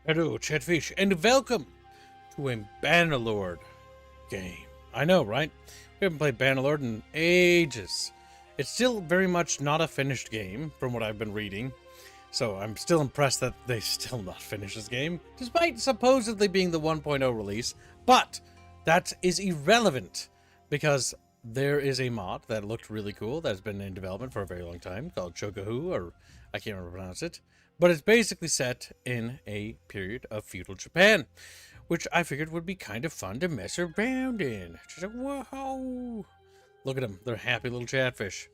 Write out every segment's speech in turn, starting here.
Hello, Chatfish, and welcome to a Bannerlord game. I know, right? We haven't played Bannerlord in ages. It's still very much not a finished game, from what I've been reading. So I'm still impressed that they still not finished this game, despite supposedly being the 1.0 release. But that is irrelevant, because there is a mod that looked really cool that's been in development for a very long time called Chokahu, or I can't remember how to pronounce it. But it's basically set in a period of feudal Japan, which I figured would be kind of fun to mess around in. Just like, whoa! Look at them. They're happy little chatfish.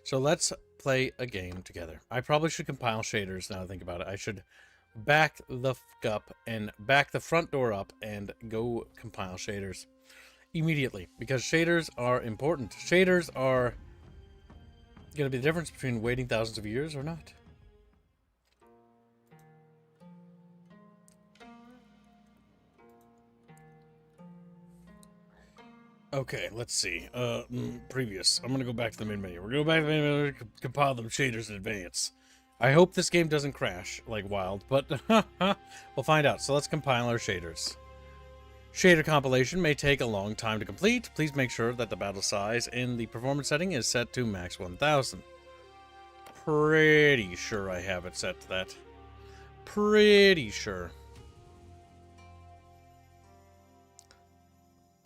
So let's play a game together. I probably should compile shaders now that I think about it. I should back the fuck up and back the front door up and go compile shaders immediately, because shaders are important. Shaders are going to be the difference between waiting thousands of years or not. Okay, let's see. Previous. I'm gonna go back to the main menu. We're going back to the main menu to compile them shaders in advance. I hope this game doesn't crash like wild, but we'll find out. So let's compile our shaders. Shader compilation may take a long time to complete. Please make sure that the battle size in the performance setting is set to max 1000. Pretty sure I have it set to that. Pretty sure.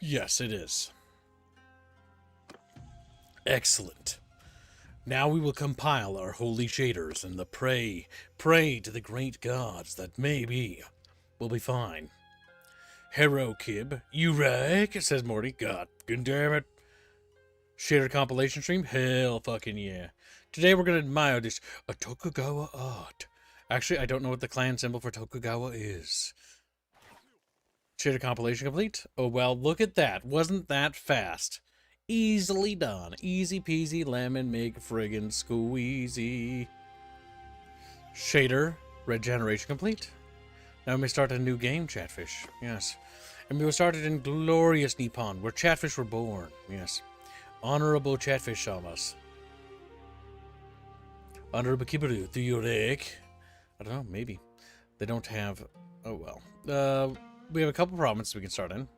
Yes, it is. Excellent. Now we will compile our holy shaders and pray to the great gods that maybe we'll be fine. Hero Kib, you wreck, says Morty. God damn it. Shader compilation stream? Hell fucking yeah. Today we're going to admire this Tokugawa art. Actually, I don't know what the clan symbol for Tokugawa is. Shader compilation complete? Oh, well, look at that. Wasn't that fast? Easily done. Easy peasy lemon make friggin' squeezy. Shader regeneration complete. Now we may start a new game, Chatfish. Yes. And we will start it in glorious Nippon, where Chatfish were born. Yes. Honorable Chatfish Shamas. Honorable Kibaru, Theorek. I don't know, maybe. They don't have... Oh, well. We have a couple provinces we can start in.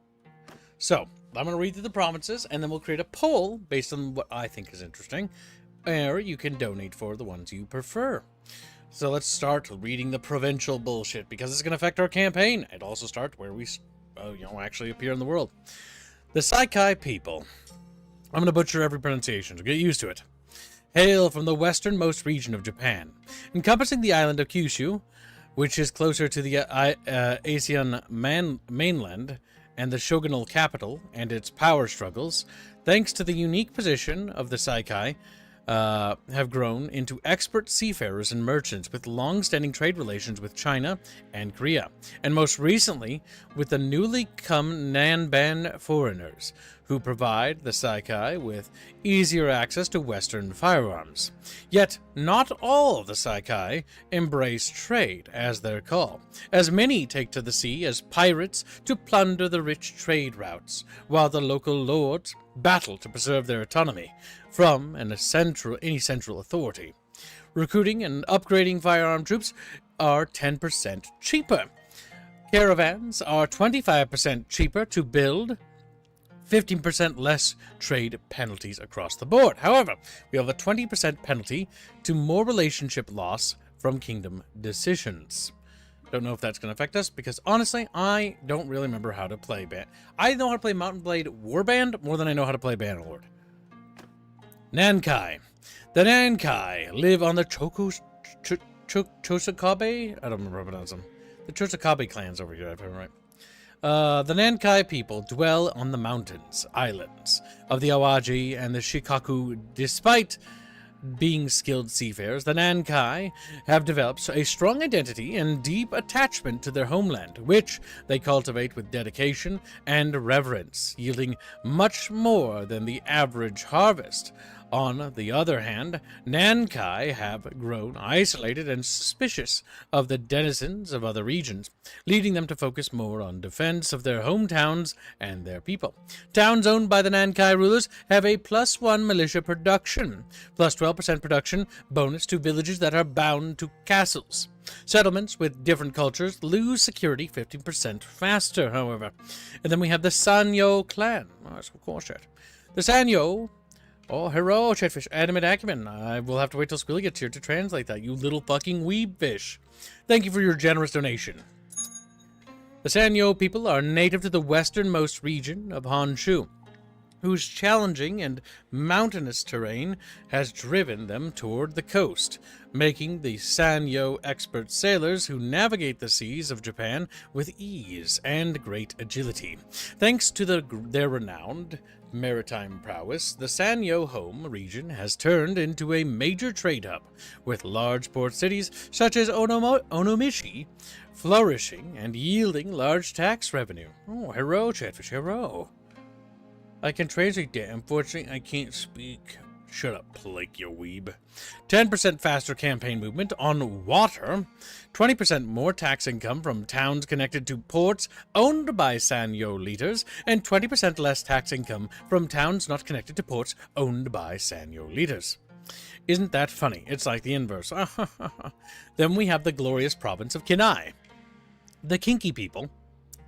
So, I'm going to read through the provinces, and then we'll create a poll based on what I think is interesting, or you can donate for the ones you prefer. So let's start reading the provincial bullshit, because it's going to affect our campaign. It also starts where we, actually appear in the world. The Saikai people. I'm going to butcher every pronunciation, so get used to it. Hail from the westernmost region of Japan, encompassing the island of Kyushu, which is closer to the Asian mainland and the shogunal capital and its power struggles, thanks to the unique position of the Saikai, have grown into expert seafarers and merchants with long-standing trade relations with China and Korea, and most recently with the newly come Nanban foreigners, who provide the Saikai with easier access to Western firearms. Yet, not all of the Saikai embrace trade as their call, as many take to the sea as pirates to plunder the rich trade routes, while the local lords battle to preserve their autonomy from any central authority. Recruiting and upgrading firearm troops are 10% cheaper. Caravans are 25% cheaper to build, 15% less trade penalties across the board. However, we have a 20% penalty to more relationship loss from kingdom decisions. Don't know if that's going to affect us, because honestly, I don't really remember how to play I know how to play Mountain Blade Warband more than I know how to play Bannerlord. Nankai. The Nankai live on the Chosakabe? I don't remember how to pronounce them. The Chosakabe clans over here, if I'm right. The Nankai people dwell on the mountains, islands of the Awaji and the Shikaku. Despite being skilled seafarers, the Nankai have developed a strong identity and deep attachment to their homeland, which they cultivate with dedication and reverence, yielding much more than the average harvest. On the other hand, Nankai have grown isolated and suspicious of the denizens of other regions, leading them to focus more on defense of their hometowns and their people. Towns owned by the Nankai rulers have a +1 militia production, +12% production bonus to villages that are bound to castles. Settlements with different cultures lose security 15% faster, however. And then we have the Sanyo clan. Oh, that's of course it. The Sanyo, hello, Chatfish, animate acumen. I will have to wait till Squilly gets here to translate that, you little fucking weeb fish. Thank you for your generous donation. The Sanyo people are native to the westernmost region of Honshu, whose challenging and mountainous terrain has driven them toward the coast, making the Sanyo expert sailors who navigate the seas of Japan with ease and great agility. Thanks to their renowned maritime prowess, the Sanyo home region has turned into a major trade hub, with large port cities such as Onomishi flourishing and yielding large tax revenue. Oh, hero, Chatfish, hero. I can translate that. Unfortunately, I can't speak. Shut up, Plake, you weeb. 10% faster campaign movement on water. 20% more tax income from towns connected to ports owned by Sanyo leaders. And 20% less tax income from towns not connected to ports owned by Sanyo leaders. Isn't that funny? It's like the inverse. Then we have the glorious province of Kinai. The Kinki people,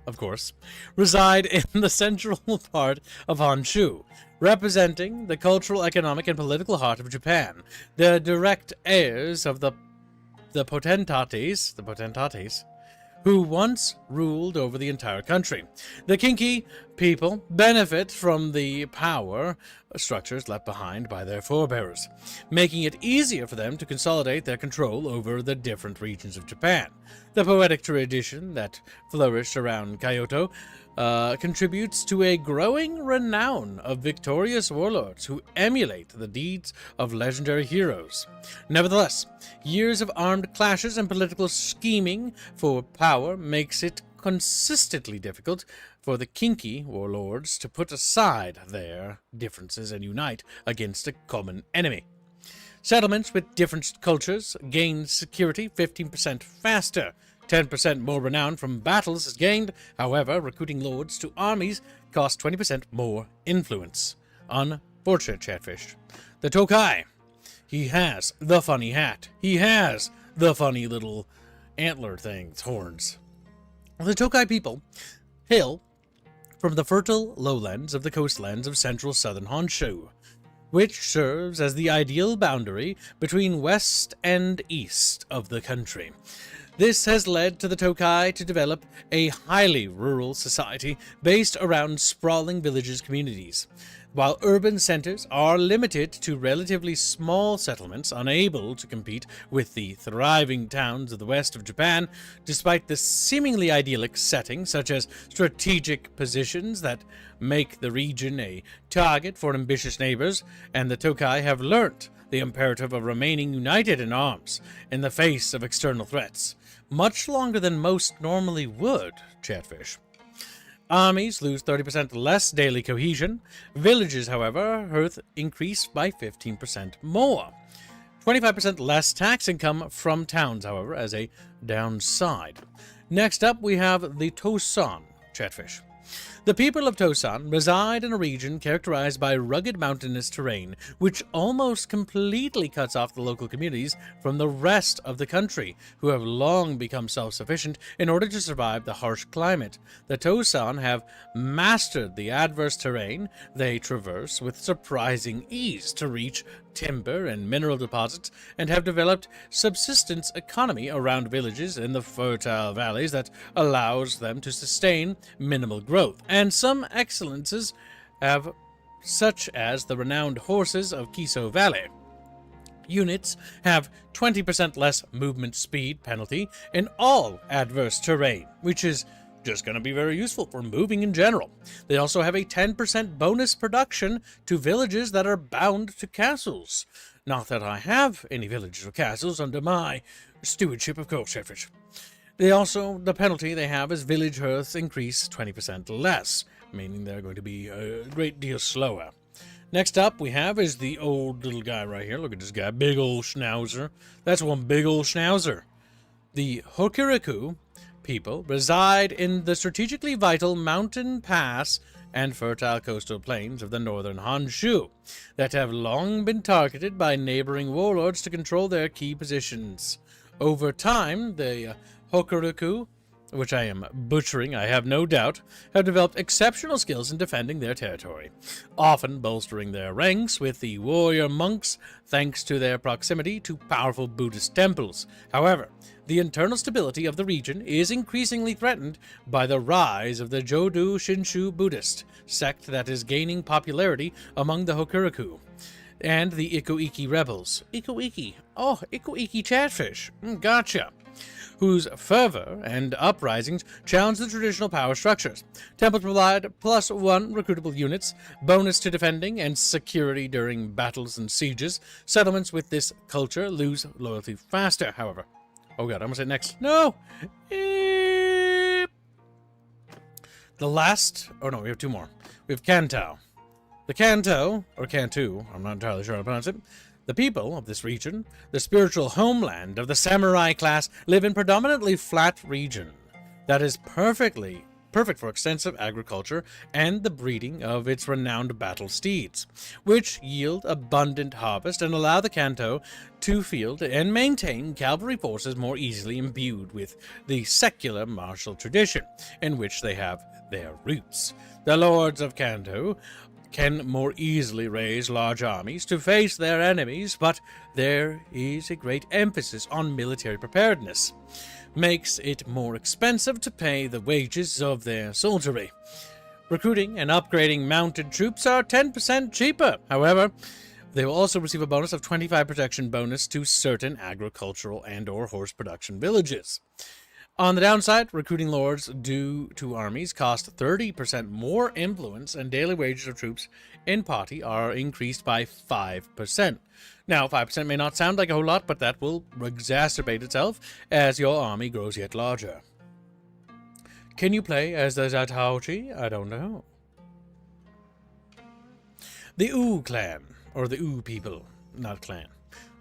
of course, reside in the central part of Honshu, representing the cultural, economic, and political heart of Japan. The direct heirs of the potentates, who once ruled over the entire country. The Kinki people benefit from the power structures left behind by their forebears, making it easier for them to consolidate their control over the different regions of Japan. The poetic tradition that flourished around Kyoto contributes to a growing renown of victorious warlords who emulate the deeds of legendary heroes. Nevertheless, years of armed clashes and political scheming for power makes it consistently difficult for the Kinki warlords to put aside their differences and unite against a common enemy. Settlements with different cultures gain security 15% faster. 10% more renown from battles is gained. However, recruiting lords to armies costs 20% more influence. Unfortunate, Chatfish. The Tokai. He has the funny hat. He has the funny little antler things, horns. The Tokai people hail from the fertile lowlands of the coastlands of central southern Honshu, which serves as the ideal boundary between west and east of the country. This has led to the Tokai to develop a highly rural society based around sprawling villages communities, while urban centers are limited to relatively small settlements unable to compete with the thriving towns of the west of Japan, despite the seemingly idyllic setting, such as strategic positions that make the region a target for ambitious neighbors, and the Tokai have learnt the imperative of remaining united in arms in the face of external threats, much longer than most normally would, Chatfish. Armies lose 30% less daily cohesion. Villages, however, increase by 15% more. 25% less tax income from towns, however, as a downside. Next up, we have the Tosan, Chatfish. The people of Tosan reside in a region characterized by rugged mountainous terrain, which almost completely cuts off the local communities from the rest of the country, who have long become self-sufficient in order to survive the harsh climate. The Tosan have mastered the adverse terrain they traverse with surprising ease to reach timber and mineral deposits, and have developed subsistence economy around villages in the fertile valleys that allows them to sustain minimal growth. And some excellences have, such as the renowned horses of Kiso Valley. Units have 20% less movement speed penalty in all adverse terrain, which is just going to be very useful for moving in general. They also have a 10% bonus production to villages that are bound to castles. Not that I have any villages or castles under my stewardship, of course, Chatfish. The penalty they have is village hearths increase 20% less, meaning they're going to be a great deal slower. Next up we have is the old little guy right here. Look at this guy, big old schnauzer. That's one big old schnauzer. The Hokuriku people reside in the strategically vital mountain pass and fertile coastal plains of the northern Honshu that have long been targeted by neighboring warlords to control their key positions. Over time, the Hokuruku, which I am butchering, I have no doubt, have developed exceptional skills in defending their territory, often bolstering their ranks with the warrior monks thanks to their proximity to powerful Buddhist temples. However, the internal stability of the region is increasingly threatened by the rise of the Jodo Shinshu Buddhist sect that is gaining popularity among the Hokuruku, and the Ikuiki rebels. Ikuiki. Oh, Ikuiki Chatfish. Gotcha. Whose fervor and uprisings challenge the traditional power structures. Temples provide +1 recruitable units, bonus to defending and security during battles and sieges. Settlements with this culture lose loyalty faster, however. Oh god, I'm gonna say next. No! The last... Oh no, we have 2 more. We have Kanto. The Kanto, or Kantu, I'm not entirely sure how to pronounce it. The people of this region, the spiritual homeland of the samurai class, live in predominantly flat region that is perfect for extensive agriculture and the breeding of its renowned battle steeds, which yield abundant harvest and allow the Kanto to field and maintain cavalry forces more easily imbued with the secular martial tradition in which they have their roots. The lords of Kanto can more easily raise large armies to face their enemies, but there is a great emphasis on military preparedness. Makes it more expensive to pay the wages of their soldiery. Recruiting and upgrading mounted troops are 10% cheaper. However, they will also receive a bonus of 25 protection bonus to certain agricultural and or horse production villages. On the downside, recruiting lords due to armies cost 30% more influence, and daily wages of troops in party are increased by 5%. Now, 5% may not sound like a whole lot, but that will exacerbate itself as your army grows yet larger. Can you play as the Zatauchi? I don't know. The U clan, or the U people, not clan.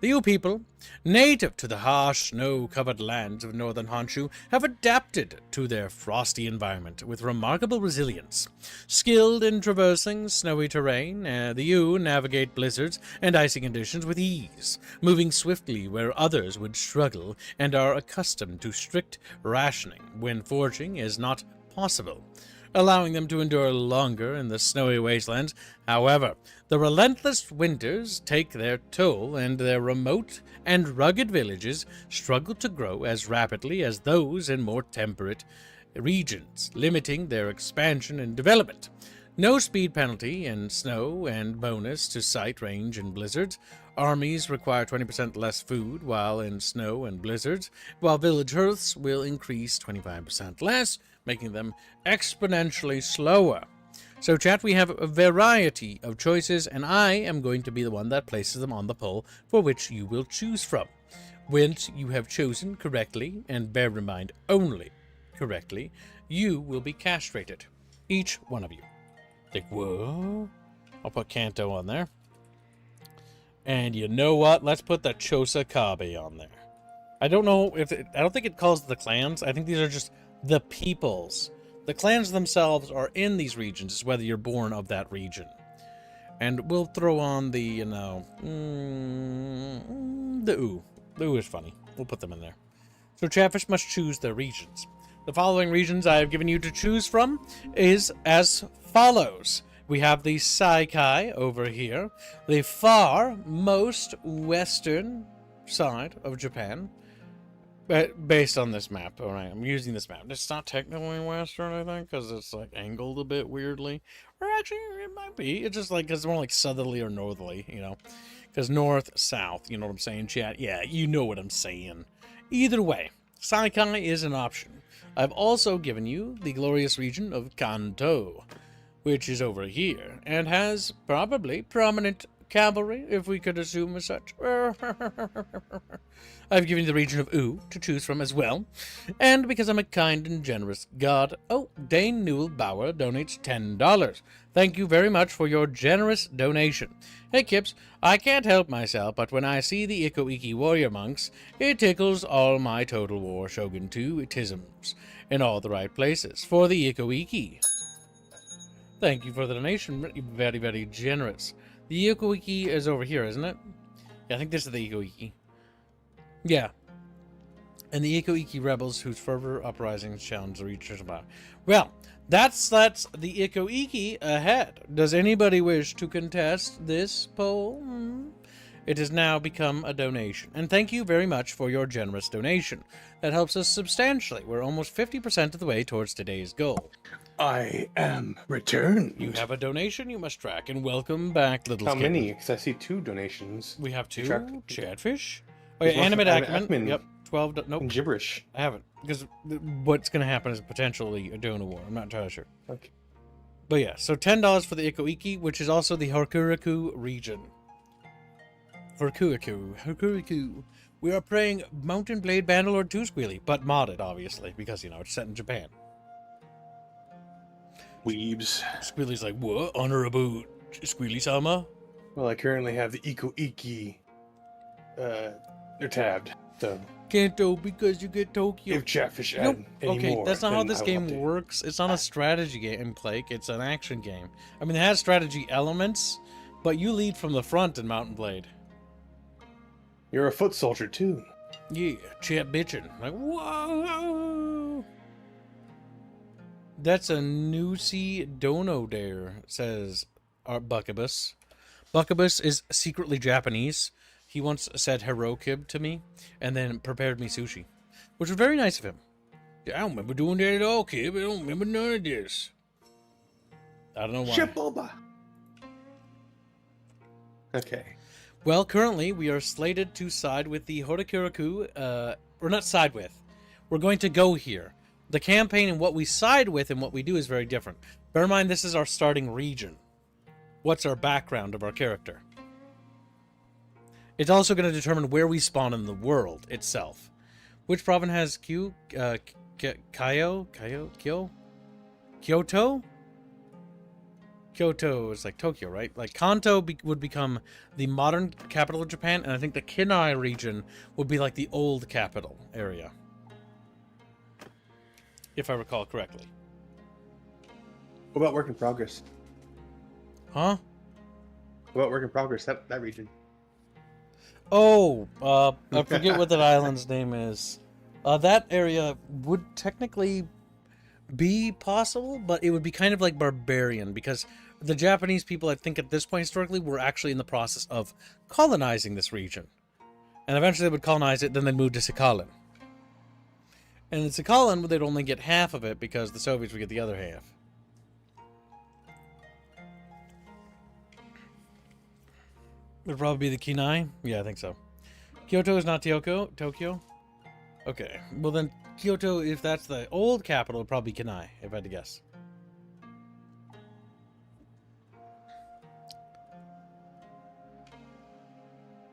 The U people, native to the harsh, snow-covered lands of northern Honshu, have adapted to their frosty environment with remarkable resilience. Skilled in traversing snowy terrain, the U navigate blizzards and icy conditions with ease, moving swiftly where others would struggle, and are accustomed to strict rationing when foraging is not possible, allowing them to endure longer in the snowy wastelands. However, the relentless winters take their toll, and their remote and rugged villages struggle to grow as rapidly as those in more temperate regions, limiting their expansion and development. No speed penalty in snow and bonus to sight range in blizzards. Armies require 20% less food while in snow and blizzards, while village hearths will increase 25% less, making them exponentially slower. So, chat, we have a variety of choices, and I am going to be the one that places them on the poll for which you will choose from. Once you have chosen correctly, and bear in mind only correctly, you will be castrated. Each one of you. Like, whoa. I'll put Kanto on there. And you know what? Let's put the Chosa Kabe on there. I don't know if I don't think it calls the clans. I think these are just the peoples. The clans themselves are in these regions. It's whether you're born of that region. And we'll throw on the, you know, the U. The U is funny. We'll put them in there. So Chatfish must choose their regions. The following regions I have given you to choose from is as follows. We have the Saikai over here, the far most western side of Japan, based on this map. All right, I'm using this map. It's not technically western, I think, because it's like angled a bit weirdly. Or actually, it might be. It's just like, it's more like southerly or northerly, you know, because north, south, you know what I'm saying, chat? Yeah, you know what I'm saying. Either way, Saikai is an option. I've also given you the glorious region of Kanto, which is over here, and has probably prominent cavalry, if we could assume as such. I've given you the region of U to choose from as well, and because I'm a kind and generous god, oh, Dane Newell Bauer donates $10. Thank you very much for your generous donation. Hey Kips, I can't help myself, but when I see the Ikoiki warrior monks, it tickles all my Total War Shogun 2 tisms in all the right places for the Ikoiki. Thank you for the donation. Very, very generous. The Ikoiki is over here, isn't it? Yeah, I think this is the Ikoiki. Yeah. and the Iko-Iki rebels whose fervor uprisings challenge the reachers about. Well, that's the Iko-Iki ahead. Does anybody wish to contest this poll? It has now become a donation. And thank you very much for your generous donation. That helps us substantially. We're almost 50% of the way towards today's goal. I am returned. You have a donation you must track, and welcome back, little How kitten. many? Because I see 2 donations. We have 2 Chatfish. Oh, There's yeah, one animate from acumen. Yep, 12. Nope, Gibberish. I haven't. Because what's going to happen is potentially a Dona War. I'm not entirely sure. Okay. But yeah, so $10 for the Iko-Iki, which is also the Hokuriku region. Hokuriku. We are playing Mountain Blade Bannerlord 2 Squealy, but modded, obviously, because, you know, it's set in Japan. Weebs. Squealy's like, what? Honorable Squealy-sama? Well, I currently have the Iko-Iki. They're tabbed, so... Kanto, because you get Tokyo. If Chatfish Nope. add any Okay, more, that's not how then this I will game update. works. It's not a strategy game, Blake. It's an action game. I mean, it has strategy elements, but you lead from the front in Mountain Blade. You're a foot soldier, too. Yeah, chat bitchin'. Like, whoa! That's a Nusi Dono there, says our Buckabus. Buckabus is secretly Japanese. He once said Hirokib to me, and then prepared me sushi, which was very nice of him. I don't remember doing that at all, kid. I don't remember none of this. I don't know why. Shiboba. Okay. Well, currently, we are slated to side with the Horikuraku, or not side with. We're going to go here. The campaign and what we side with and what we do is very different. Bear in mind, this is our starting region. What's our background of our character? It's also going to determine where we spawn in the world itself. Which province has Kyoto? Kyoto is like Tokyo, right? Like Kanto would become the modern capital of Japan, and I think the Kinai region would be like the old capital area, if I recall correctly. What about work in progress? Huh? What about work in progress? That region. Oh, I forget what that island's name is. That area would technically be possible, but it would be kind of like barbarian, because the Japanese people, I think at this point historically, were actually in the process of colonizing this region. And eventually they would colonize it, then they'd move to Sakhalin. And in Sakhalin, they'd only get half of it because the Soviets would get the other half. Would probably be the Kinai? Yeah, I think so. Kyoto is not Tokyo? Okay. Well then, Kyoto, if that's the old capital, would probably be Kinai, if I had to guess.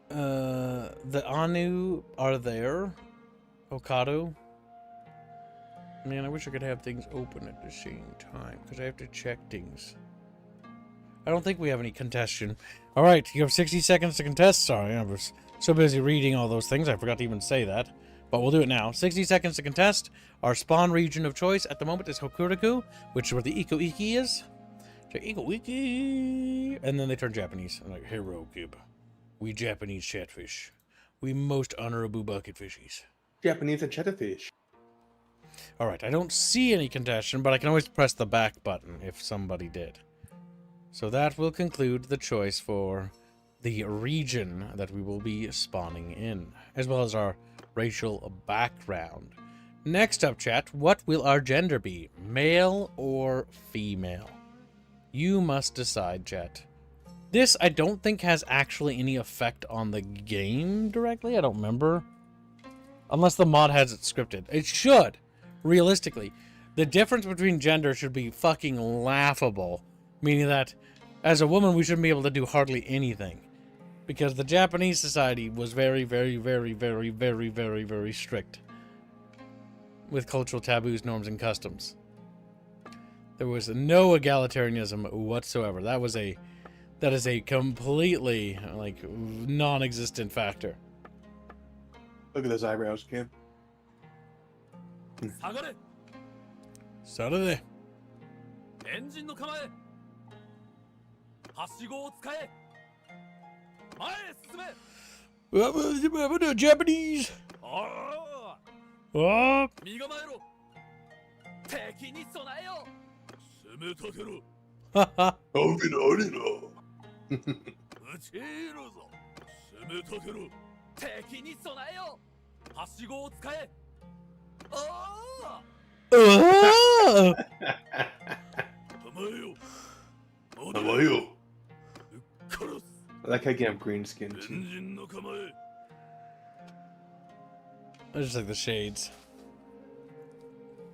The Anu are there. Hokkaido. Man, I wish I could have things open at the same time, because I have to check things. I don't think we have any contestation. Alright, you have 60 seconds to contest. Sorry, I was so busy reading all those things, I forgot to even say that. But we'll do it now. 60 seconds to contest. Our spawn region of choice at the moment is Hokuriku, which is where the Iko-Iki is. So Iko-Iki! And then they turn Japanese. I'm like, Hirokib. We Japanese chatfish. We most honorable bucket fishies. Japanese and Chatfish. Alright, I don't see any contestation, but I can always press the back button if somebody did. So that will conclude the choice for the region that we will be spawning in, as well as our racial background. Next up, chat, what will our gender be? Male or female? You must decide, chat. This, I don't think, has actually any effect on the game directly. I don't remember. Unless the mod has it scripted. It should, realistically. The difference between gender should be fucking laughable. Meaning that, as a woman, we shouldn't be able to do hardly anything. Because the Japanese society was very, very, very, very, very, very, very strict with cultural taboos, norms, and customs. There was no egalitarianism whatsoever. That is a completely, like, non-existent factor. Look at those eyebrows, Kim. Saturday. エンジンの構えはしごを使え前へ進め Japanese. おー Oh! 身構えろ敵に備えよ攻め立てろ Haha. おびのおりの。撃ち入るぞ攻め立てろ敵に備えよはしごを使えああ Oh! 構えよ How are you? 殺す I like how I can have green skin エン too. ジンの構え I just like the shades.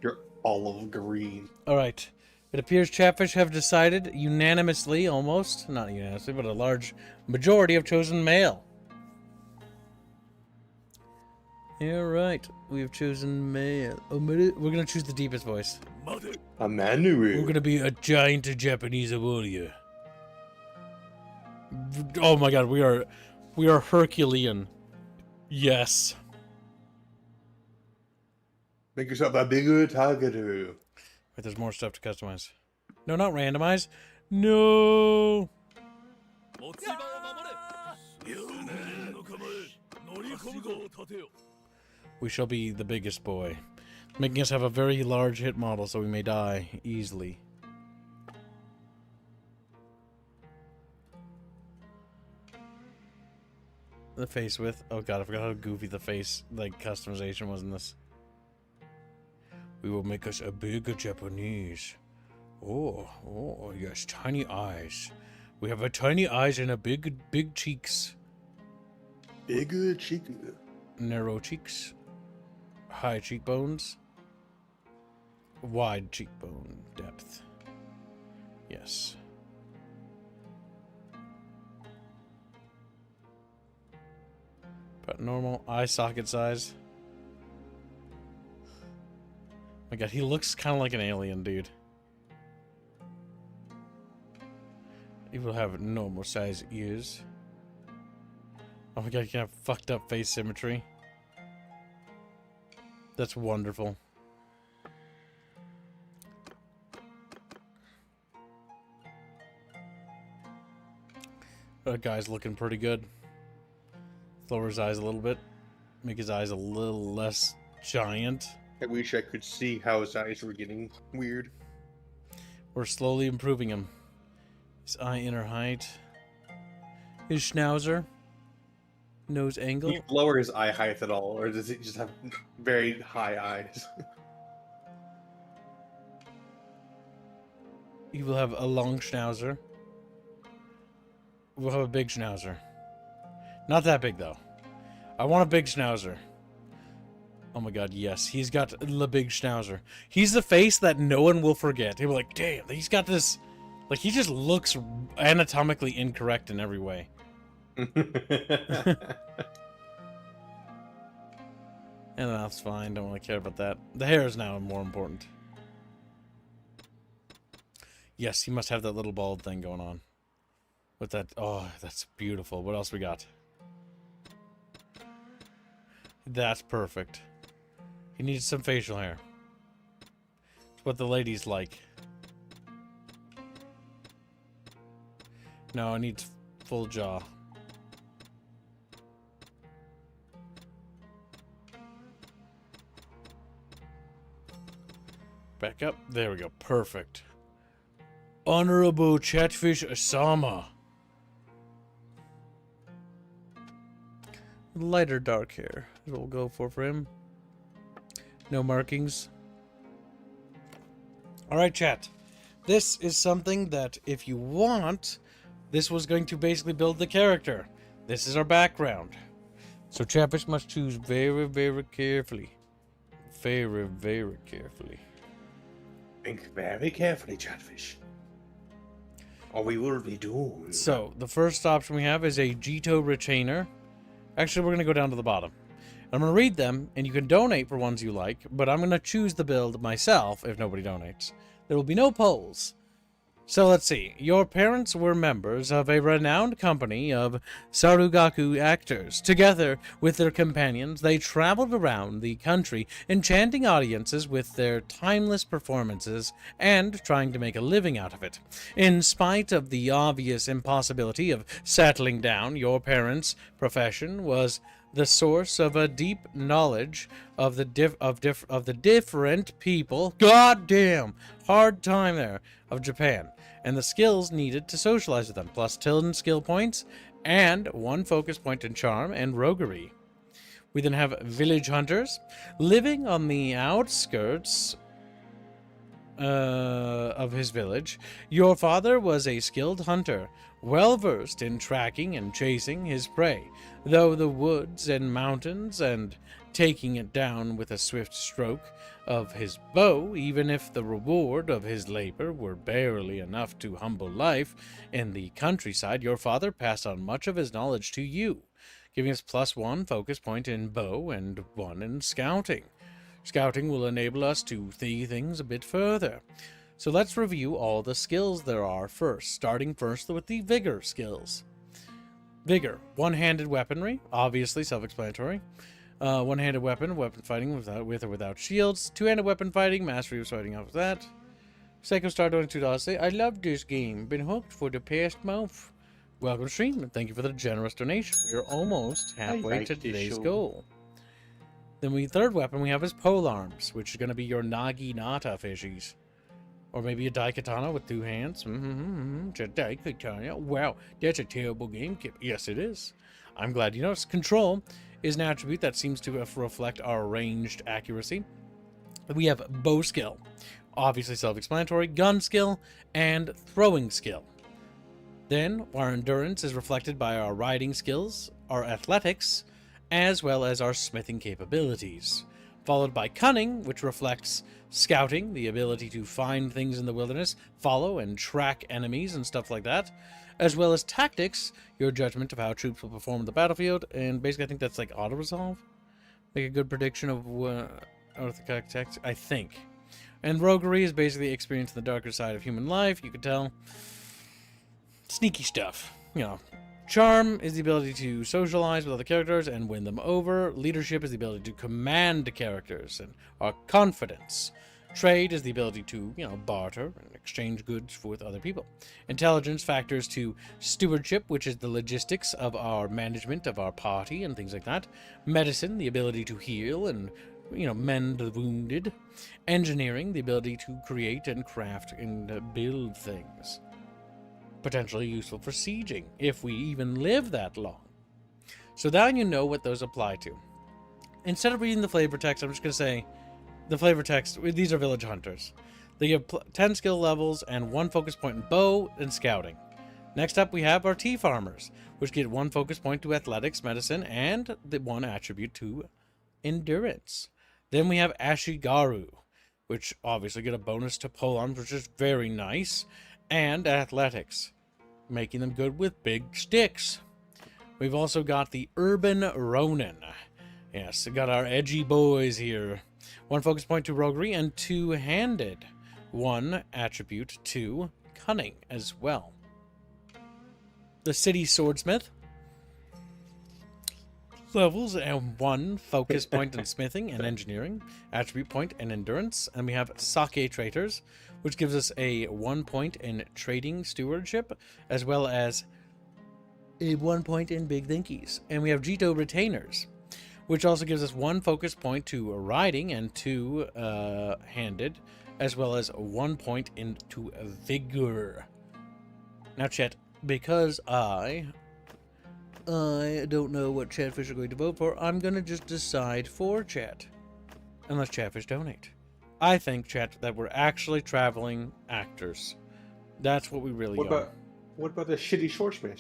You're olive green. All right. It appears Chatfish have decided unanimously, almost, not unanimously, but a large majority have chosen male. All right. We have chosen male. We're going to choose the deepest voice. 待て A We're Manu. going to be a giant Japanese warrior. Oh my god, we are Herculean. Yes. Make yourself a bigger target. Wait, there's more stuff to customize. No, not randomize. No. 持ち場を守れエンジンの構え乗り込むぞ立てよ We shall be the biggest boy. Making us have a very large hit model so we may die easily. The face width. Oh god, I forgot how goofy the face, like, customization was in this. We will make us a bigger Japanese. Oh, yes, tiny eyes. We have a tiny eyes and a big cheeks. Bigger cheek. Narrow cheeks. High cheekbones. Wide cheekbone depth. Yes. But normal eye socket size. My god, he looks kind of like an alien, dude. He will have normal size ears. Oh my god, you can have fucked up face symmetry. That's wonderful. That guy's looking pretty good. Lower his eyes a little bit. Make his eyes a little less giant. I wish I could see how his eyes were getting weird. We're slowly improving him. His eye inner height. His schnauzer. Nose angle. Can you lower his eye height at all, or does he just have very high eyes? He will have a long schnauzer. We'll have a big schnauzer. Not that big, though. I want a big schnauzer. Oh my god, yes. He's got the big schnauzer. He's the face that no one will forget. He'll be like, damn, he's got this... Like, he just looks anatomically incorrect in every way. And that's fine. Don't really care about that. The hair is now more important. Yes, he must have that little bald thing going on. With that... Oh, that's beautiful. What else we got? That's perfect. He needs some facial hair. It's what the ladies like. No, it needs full jaw. Back up. There we go. Perfect. Honorable Chatfish Asama. Lighter dark hair is what we'll go for him. No markings. Alright, chat. This is something that, if you want, this was going to basically build the character. This is our background. So Chatfish must choose very, very carefully. Very, very carefully. Think very carefully, Chatfish. Or we will be doomed. So, the first option we have is a Jito retainer. Actually, we're going to go down to the bottom. I'm going to read them, and you can donate for ones you like, but I'm going to choose the build myself if nobody donates. There will be no polls. So let's see. Your parents were members of a renowned company of Sarugaku actors. Together with their companions, they traveled around the country, enchanting audiences with their timeless performances and trying to make a living out of it. In spite of the obvious impossibility of settling down, your parents' profession was the source of a deep knowledge of the different people. God damn, hard time there of Japan, and the skills needed to socialize with them, plus 10 skill points and 1 focus point in charm and roguery. We then have village hunters living on the outskirts of his village. Your father was a skilled hunter, well versed in tracking and chasing his prey, though the woods and mountains, and taking it down with a swift stroke of his bow, even if the reward of his labor were barely enough to humble life in the countryside. Your father passed on much of his knowledge to you, giving us +1 focus point in bow and 1 in scouting. Scouting will enable us to see things a bit further. So let's review all the skills there are first, starting first with the Vigor skills. Vigor, one-handed weaponry, obviously self-explanatory. One-handed weapon fighting with or without shields. Two-handed weapon fighting, mastery of fighting off that. Psycho Star doing $2. I love this game, been hooked for the past month. Welcome stream, and thank you for the generous donation. We're almost halfway to today's goal. Then third weapon we have is polearms, which is going to be your naginata fishies. Or maybe a daikatana with 2 hands. It's a daikatana. Wow, that's a terrible game. Yes, it is. I'm glad you noticed. Control is an attribute that seems to reflect our ranged accuracy. We have bow skill, obviously self-explanatory, gun skill, and throwing skill. Then our endurance is reflected by our riding skills, our athletics, as well as our smithing capabilities, followed by cunning, which reflects scouting, the ability to find things in the wilderness, follow and track enemies and stuff like that, as well as tactics, your judgment of how troops will perform in the battlefield, and basically I think that's like auto-resolve. Make a good prediction of what I think. And roguery is basically experience in the darker side of human life, you could tell. Sneaky stuff, you know. Charm is the ability to socialize with other characters and win them over. Leadership is the ability to command characters and our confidence. Trade is the ability to, barter and exchange goods with other people. Intelligence factors to stewardship, which is the logistics of our management of our party and things like that. Medicine, the ability to heal and, mend the wounded. Engineering, the ability to create and craft and build things. Potentially useful for sieging, if we even live that long. So now you know what those apply to. Instead of reading the flavor text, I'm just going to say the flavor text, these are village hunters. They have 10 skill levels and 1 focus point in bow and scouting. Next up, we have our tea farmers, which get 1 focus point to athletics, medicine, and the 1 attribute to endurance. Then we have Ashigaru, which obviously get a bonus to polearms, which is very nice, and athletics, making them good with big sticks. We've also got the Urban Ronin. Yes, we got our edgy boys here. 1 focus point to roguery and 2-handed. 1 attribute to cunning as well. The City Swordsmith. Levels and 1 focus point in smithing and engineering, attribute point and endurance. And we have Sake Traders, which gives us a 1 point in trading stewardship, as well as a 1 point in big thinkies. And we have Jito Retainers, which also gives us 1 focus point to riding and 2 handed, as well as 1 point into vigor. Now, chat, because I don't know what Chatfish are going to vote for, I'm going to just decide for chat. Unless Chatfish donate. I think, chat, that we're actually traveling actors. That's what we really are. What about the shitty swordsman?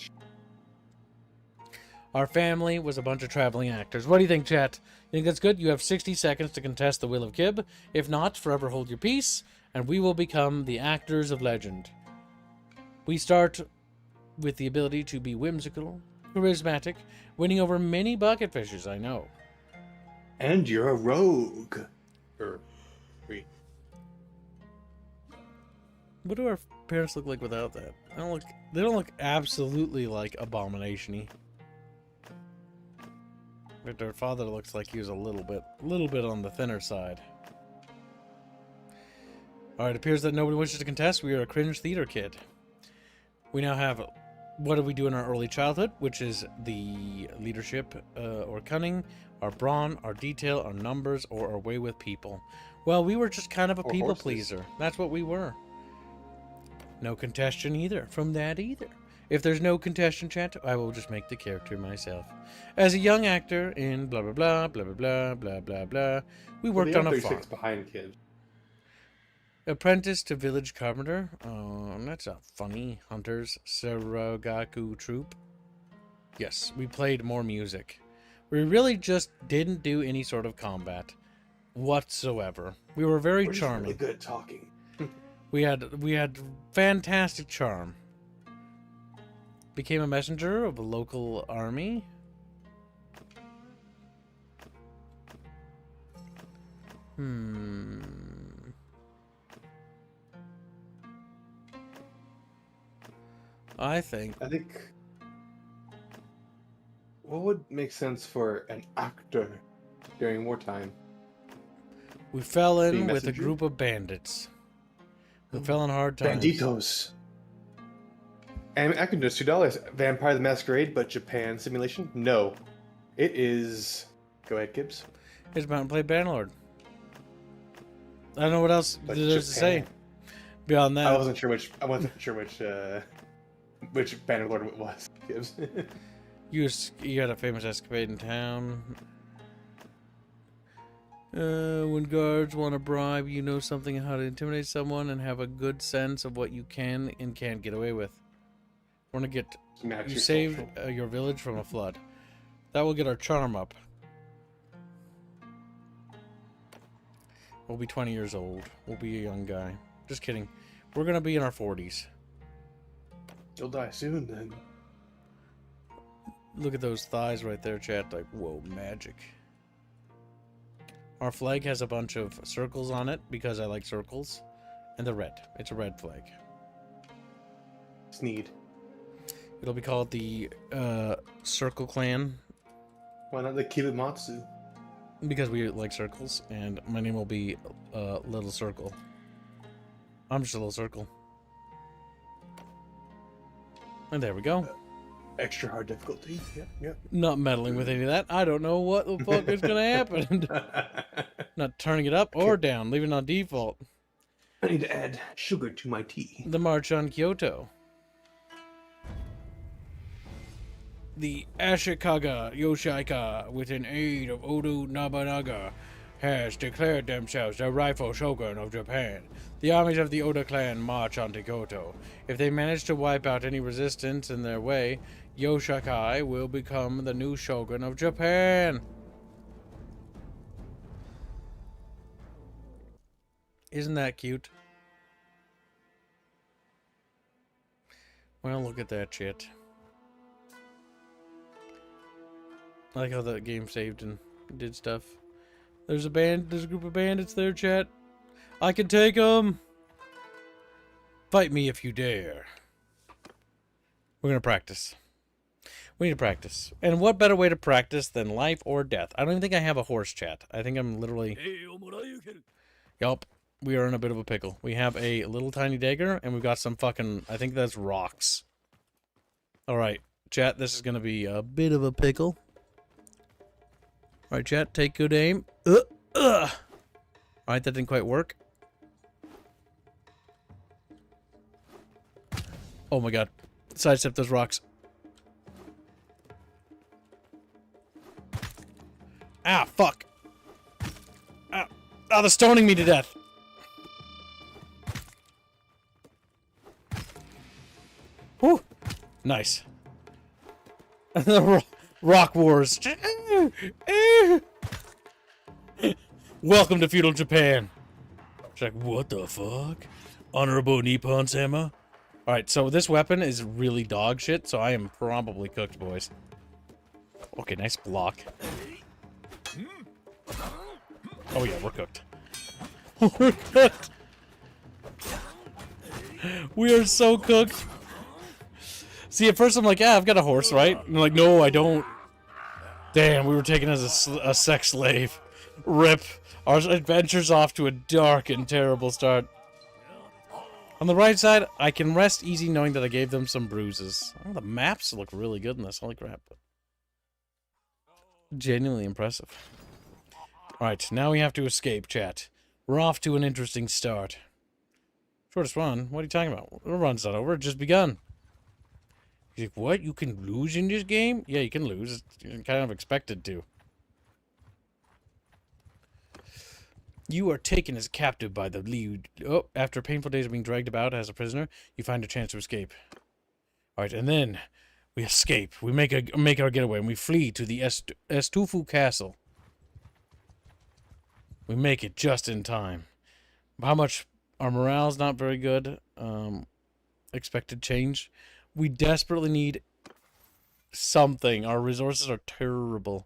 Our family was a bunch of traveling actors. What do you think, chat? You think that's good? You have 60 seconds to contest the will of Kib. If not, forever hold your peace, and we will become the actors of legend. We start with the ability to be whimsical, charismatic, winning over many bucket fishes, I know. And you're a rogue. What do our parents look like without that? They don't look absolutely like abomination-y. But their father looks like he was a little bit on the thinner side. Alright, it appears that nobody wishes to contest. We are a cringe theater kid. We now have what did we do in our early childhood, which is the leadership or cunning, our brawn, our detail, our numbers, or our way with people. Well, we were just kind of a Or people horses. pleaser. That's what we were. No contestant either from that either. If there's no contestant chat, I will just make the character myself. As a young actor in blah blah blah blah blah blah blah blah blah, we worked on a farm. behind kids. Apprentice to village carpenter. That's a funny. Hunters Saragaku troop. Yes, we played more music. We really just didn't do any sort of combat whatsoever. We were very We're just charming. really good at talking. We had fantastic charm. Became a messenger of a local army. I think what would make sense for an actor during wartime? we fell in Being with a messenger? group of bandits. We fell in hard times. Banditos. And I can do $2. Vampire the Masquerade, but Japan simulation? No. It is. Go ahead, Gibbs. It's Mountain Blade Bannerlord. I don't know what else But there's to say Japan. beyond that. I wasn't sure which Bannerlord it was. Gibbs. You had a famous escapade in town. When guards want to bribe, you know something how to intimidate someone and have a good sense of what you can and can't get away with. We're gonna get. Max You your saved social. your village from a flood. That will get our charm up. We'll be 20 years old. We'll be a young guy. Just kidding. We're gonna be in our 40s. You'll die soon then. Look at those thighs right there, chat. Like, whoa, magic. Our flag has a bunch of circles on it because I like circles. And they're red. It's a red flag. Sneed. It'll be called the Circle Clan Why not the Kibamatsu? because we like circles. And my name will be Little Circle. I'm just a little circle. And there we go. Extra hard difficulty. Yep. Not meddling with any of that. I don't know what the fuck is gonna happen. Not turning it up or down, leaving it on default. I need to add sugar to my tea. The March on Kyoto. The Ashikaga Yoshika, with an aid of Oda Nobunaga, has declared themselves the rightful shogun of Japan. The armies of the Oda clan march on Kyoto. If they manage to wipe out any resistance in their way, Yoshikai will become the new shogun of Japan. Isn't that cute? Well, look at that shit. I like how the game saved and did stuff. There's a group of bandits there, chat. I can take them. Fight me if you dare. We're gonna practice. We need to practice. And what better way to practice than life or death? I don't even think I have a horse, chat. I think I'm literally... Yup. We are in a bit of a pickle. We have a little tiny dagger, and we've got some fucking... I think that's rocks. Alright, chat, this is gonna be a bit of a pickle. Alright, chat, take good aim. Alright, that didn't quite work. Oh my god. Sidestep those rocks. Ah, fuck. Ah, they're stoning me to death. Whew. Nice. The rock wars. Welcome to feudal Japan. It's like, what the fuck? Honorable Nippon sama. Alright, so this weapon is really dog shit, so I am probably cooked, boys. Okay, nice block. Oh yeah, we're cooked. We're cooked. We are so cooked. See, at first I'm like, yeah, I've got a horse, right? And I'm like, no, I don't. Damn, we were taken as a sex slave. RIP. Our adventure's off to a dark and terrible start. On the right side, I can rest easy knowing that I gave them some bruises. Oh, the maps look really good in this. Holy crap. Genuinely impressive. Alright, now we have to escape, chat. We're off to an interesting start. Shortest run? What are you talking about? The run's not over. It's just begun. He's like, what? You can lose in this game? Yeah, you can lose. You're kind of expected to. You are taken as captive by the lead. Oh, after painful days of being dragged about as a prisoner, you find a chance to escape. Alright, and then we escape. We make our getaway, and we flee to the Estufu Castle. We make it just in time. How much? Our morale's not very good. Expected change. We desperately need something. Our resources are terrible.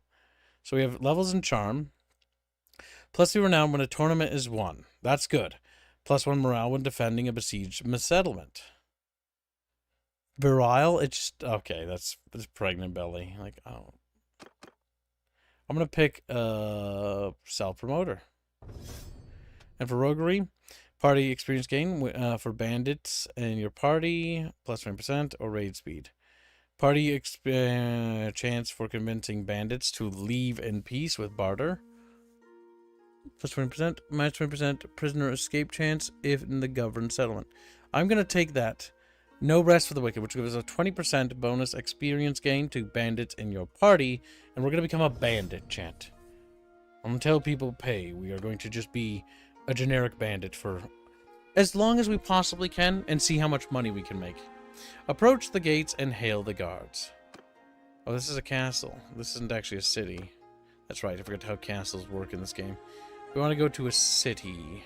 So we have levels in charm. Plus 3 renown when a tournament is won. That's good. Plus 1 morale when defending a besieged settlement. Virile? It's just... Okay, that's pregnant belly. Like, oh. I'm going to pick self-promoter. And for roguery, party experience gain for bandits and your party, plus 20%, or raid speed. Party chance for convincing bandits to leave in peace with barter. Plus 20%, minus 20% prisoner escape chance if in the governed settlement. I'm going to take that. No rest for the wicked, which gives us a 20% bonus experience gain to bandits in your party. And we're going to become a bandit, chat. I'm going to tell people pay. We are going to just be a generic bandit for as long as we possibly can and see how much money we can make. Approach the gates and hail the guards. Oh, this is a castle. This isn't actually a city. That's right, I forgot how castles work in this game. We want to go to a city.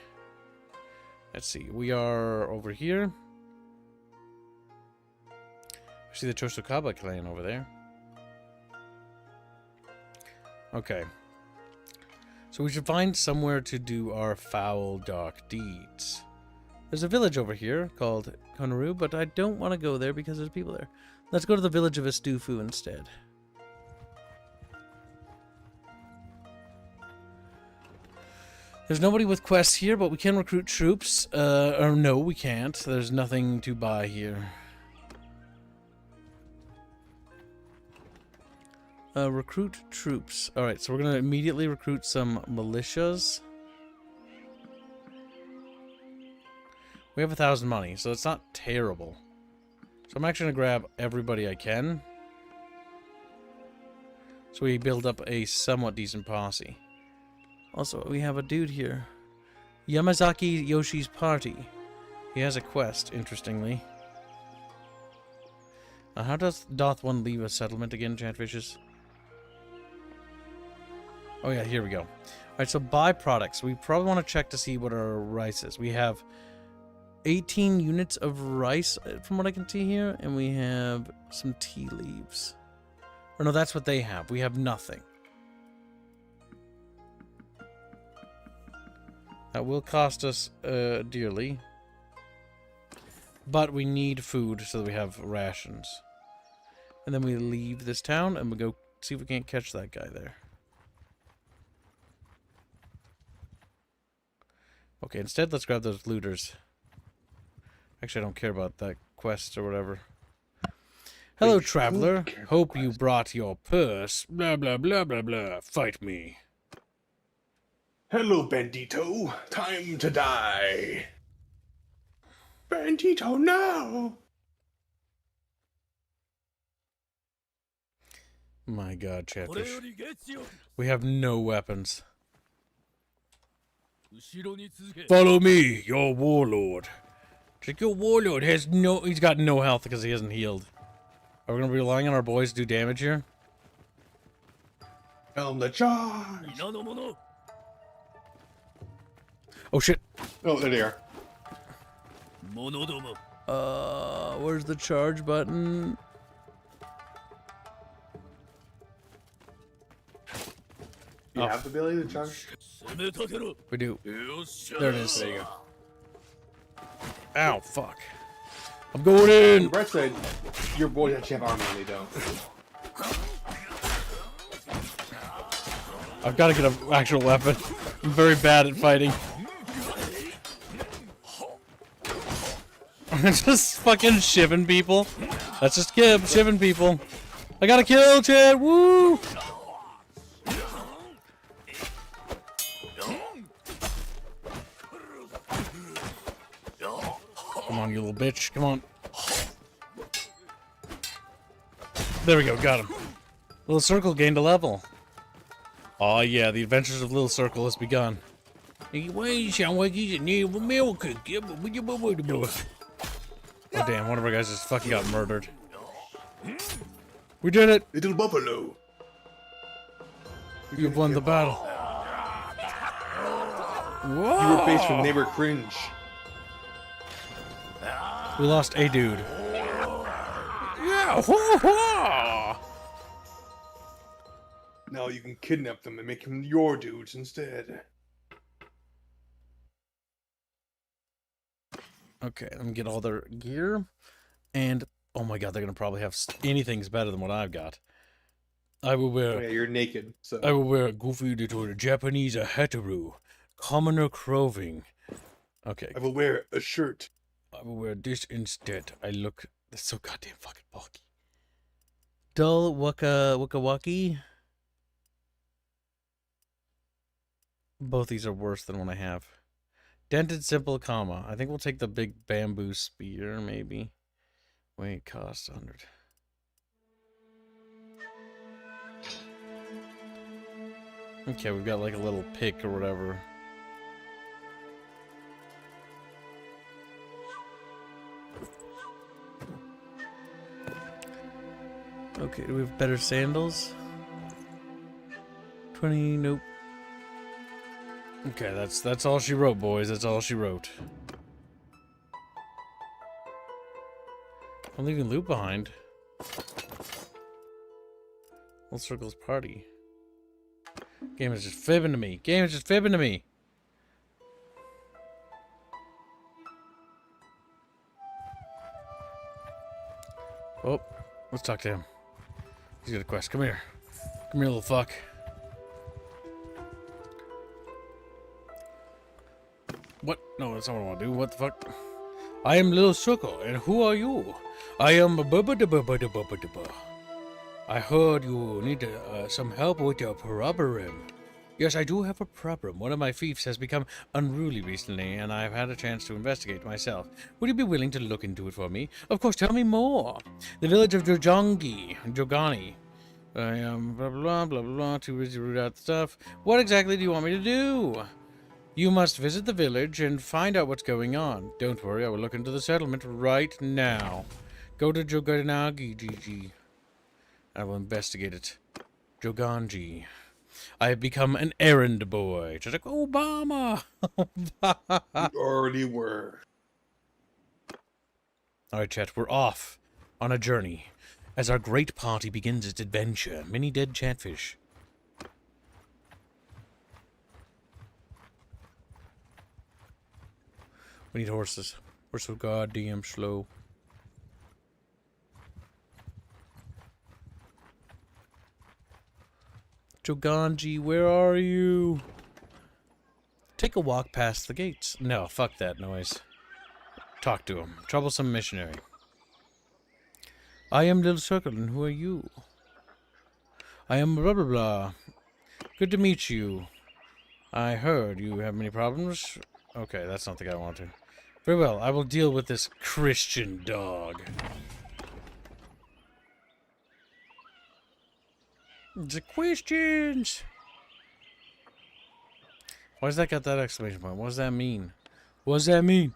Let's see, we are over here. I see the Chosokaba clan over there. Okay. So we should find somewhere to do our foul, dark deeds. There's a village over here called Konoru, but I don't want to go there because there's people there. Let's go to the village of Estufu instead. There's nobody with quests here, but we can recruit troops. Or no, we can't. There's nothing to buy here. Recruit troops. Alright, so we're going to immediately recruit some militias. We have 1,000 money, so it's not terrible. So I'm actually going to grab everybody I can. So we build up a somewhat decent posse. Also, we have a dude here. Yamazaki Yoshi's party. He has a quest, interestingly. How doth one leave a settlement again, Chatfishes? Oh yeah, here we go. Alright, so buy products. We probably want to check to see what our rice is. We have 18 units of rice, from what I can see here, and we have some tea leaves. Or no, that's what they have. We have nothing. That will cost us dearly. But we need food so that we have rations. And then we leave this town and we go see if we can't catch that guy there. Okay, instead let's grab those looters. Actually, I don't care about that quest or whatever. Hello, traveler. Hope you brought your purse. Blah, blah, blah, blah, blah. Fight me. Hello, Bandito. Time to die. Bandito, no! My god, Chatfish. We have no weapons. Follow me, your warlord. Like, your warlord has no... He's got no health because he hasn't healed. Are we going to be relying on our boys to do damage here? Tell him to charge! Oh, shit. Oh, there they are. Where's the charge button? Do you have the ability to charge? We do. There it is. There you go. Ow, fuck. I'm going in! Brett said your boys actually have armor and they don't. I've got to get an actual weapon. I'm very bad at fighting. Just fucking shivving people. That's just Gib shivving people. I got a kill, Chad. Woo! Come on, you little bitch. Come on. There we go. Got him. Little Circle gained a level. Oh yeah, the adventures of Little Circle has begun. Oh damn, one of our guys just fucking got murdered. We did it! Little buffalo. You've won the battle. Whoa! You were based from neighbor cringe. We lost a dude. Yeah! Whoa! Now you can kidnap them and make them your dudes instead. Okay, let me get all their gear. And, oh my god, they're gonna probably have anything's better than what I've got. I will wear... Oh, yeah, you're naked, so... I will wear a goofy little Japanese hataru. Commoner clothing. Okay. I will wear a shirt. I will wear this instead. I look so goddamn fucking bulky. Dull waka. Both these are worse than what I have. Dented simple comma. I think we'll take the big bamboo spear, maybe. Wait, cost 100. Okay, we've got like a little pick or whatever. Okay, do we have better sandals? 20, nope. Okay, that's all she wrote, boys. That's all she wrote. I'm leaving loot behind. Little Circle's party. Game is just fibbing to me. Game is just fibbing to me. Oh, let's talk to him. He's got a quest. Come here. Come here, little fuck. What? No, that's not what I want to do. What the fuck? I am Little Circle, and who are you? I am I heard you need some help with your problem. Yes, I do have a problem. One of my fiefs has become unruly recently, and I've had a chance to investigate myself. Would you be willing to look into it for me? Of course, tell me more. The village of Jogani. I am blah blah blah blah. Too busy to root out the stuff. What exactly do you want me to do? You must visit the village and find out what's going on. Don't worry, I will look into the settlement right now. Go to Joganagi. I will investigate it. Joganji. I have become an errand boy. Just like Obama. You already were. Alright, chat, we're off on a journey as our great party begins its adventure. Many dead chatfish. We need horses. We're so goddamn slow. Joganji, where are you? Take a walk past the gates. No, fuck that noise. Talk to him. Troublesome missionary. I am Little Circle, and who are you? I am blah blah blah. Good to meet you. I heard you have many problems. Okay, that's not the guy I want to. Very well, I will deal with this Christian dog. The questions! Why's that got that exclamation point? What does that mean? What does that mean?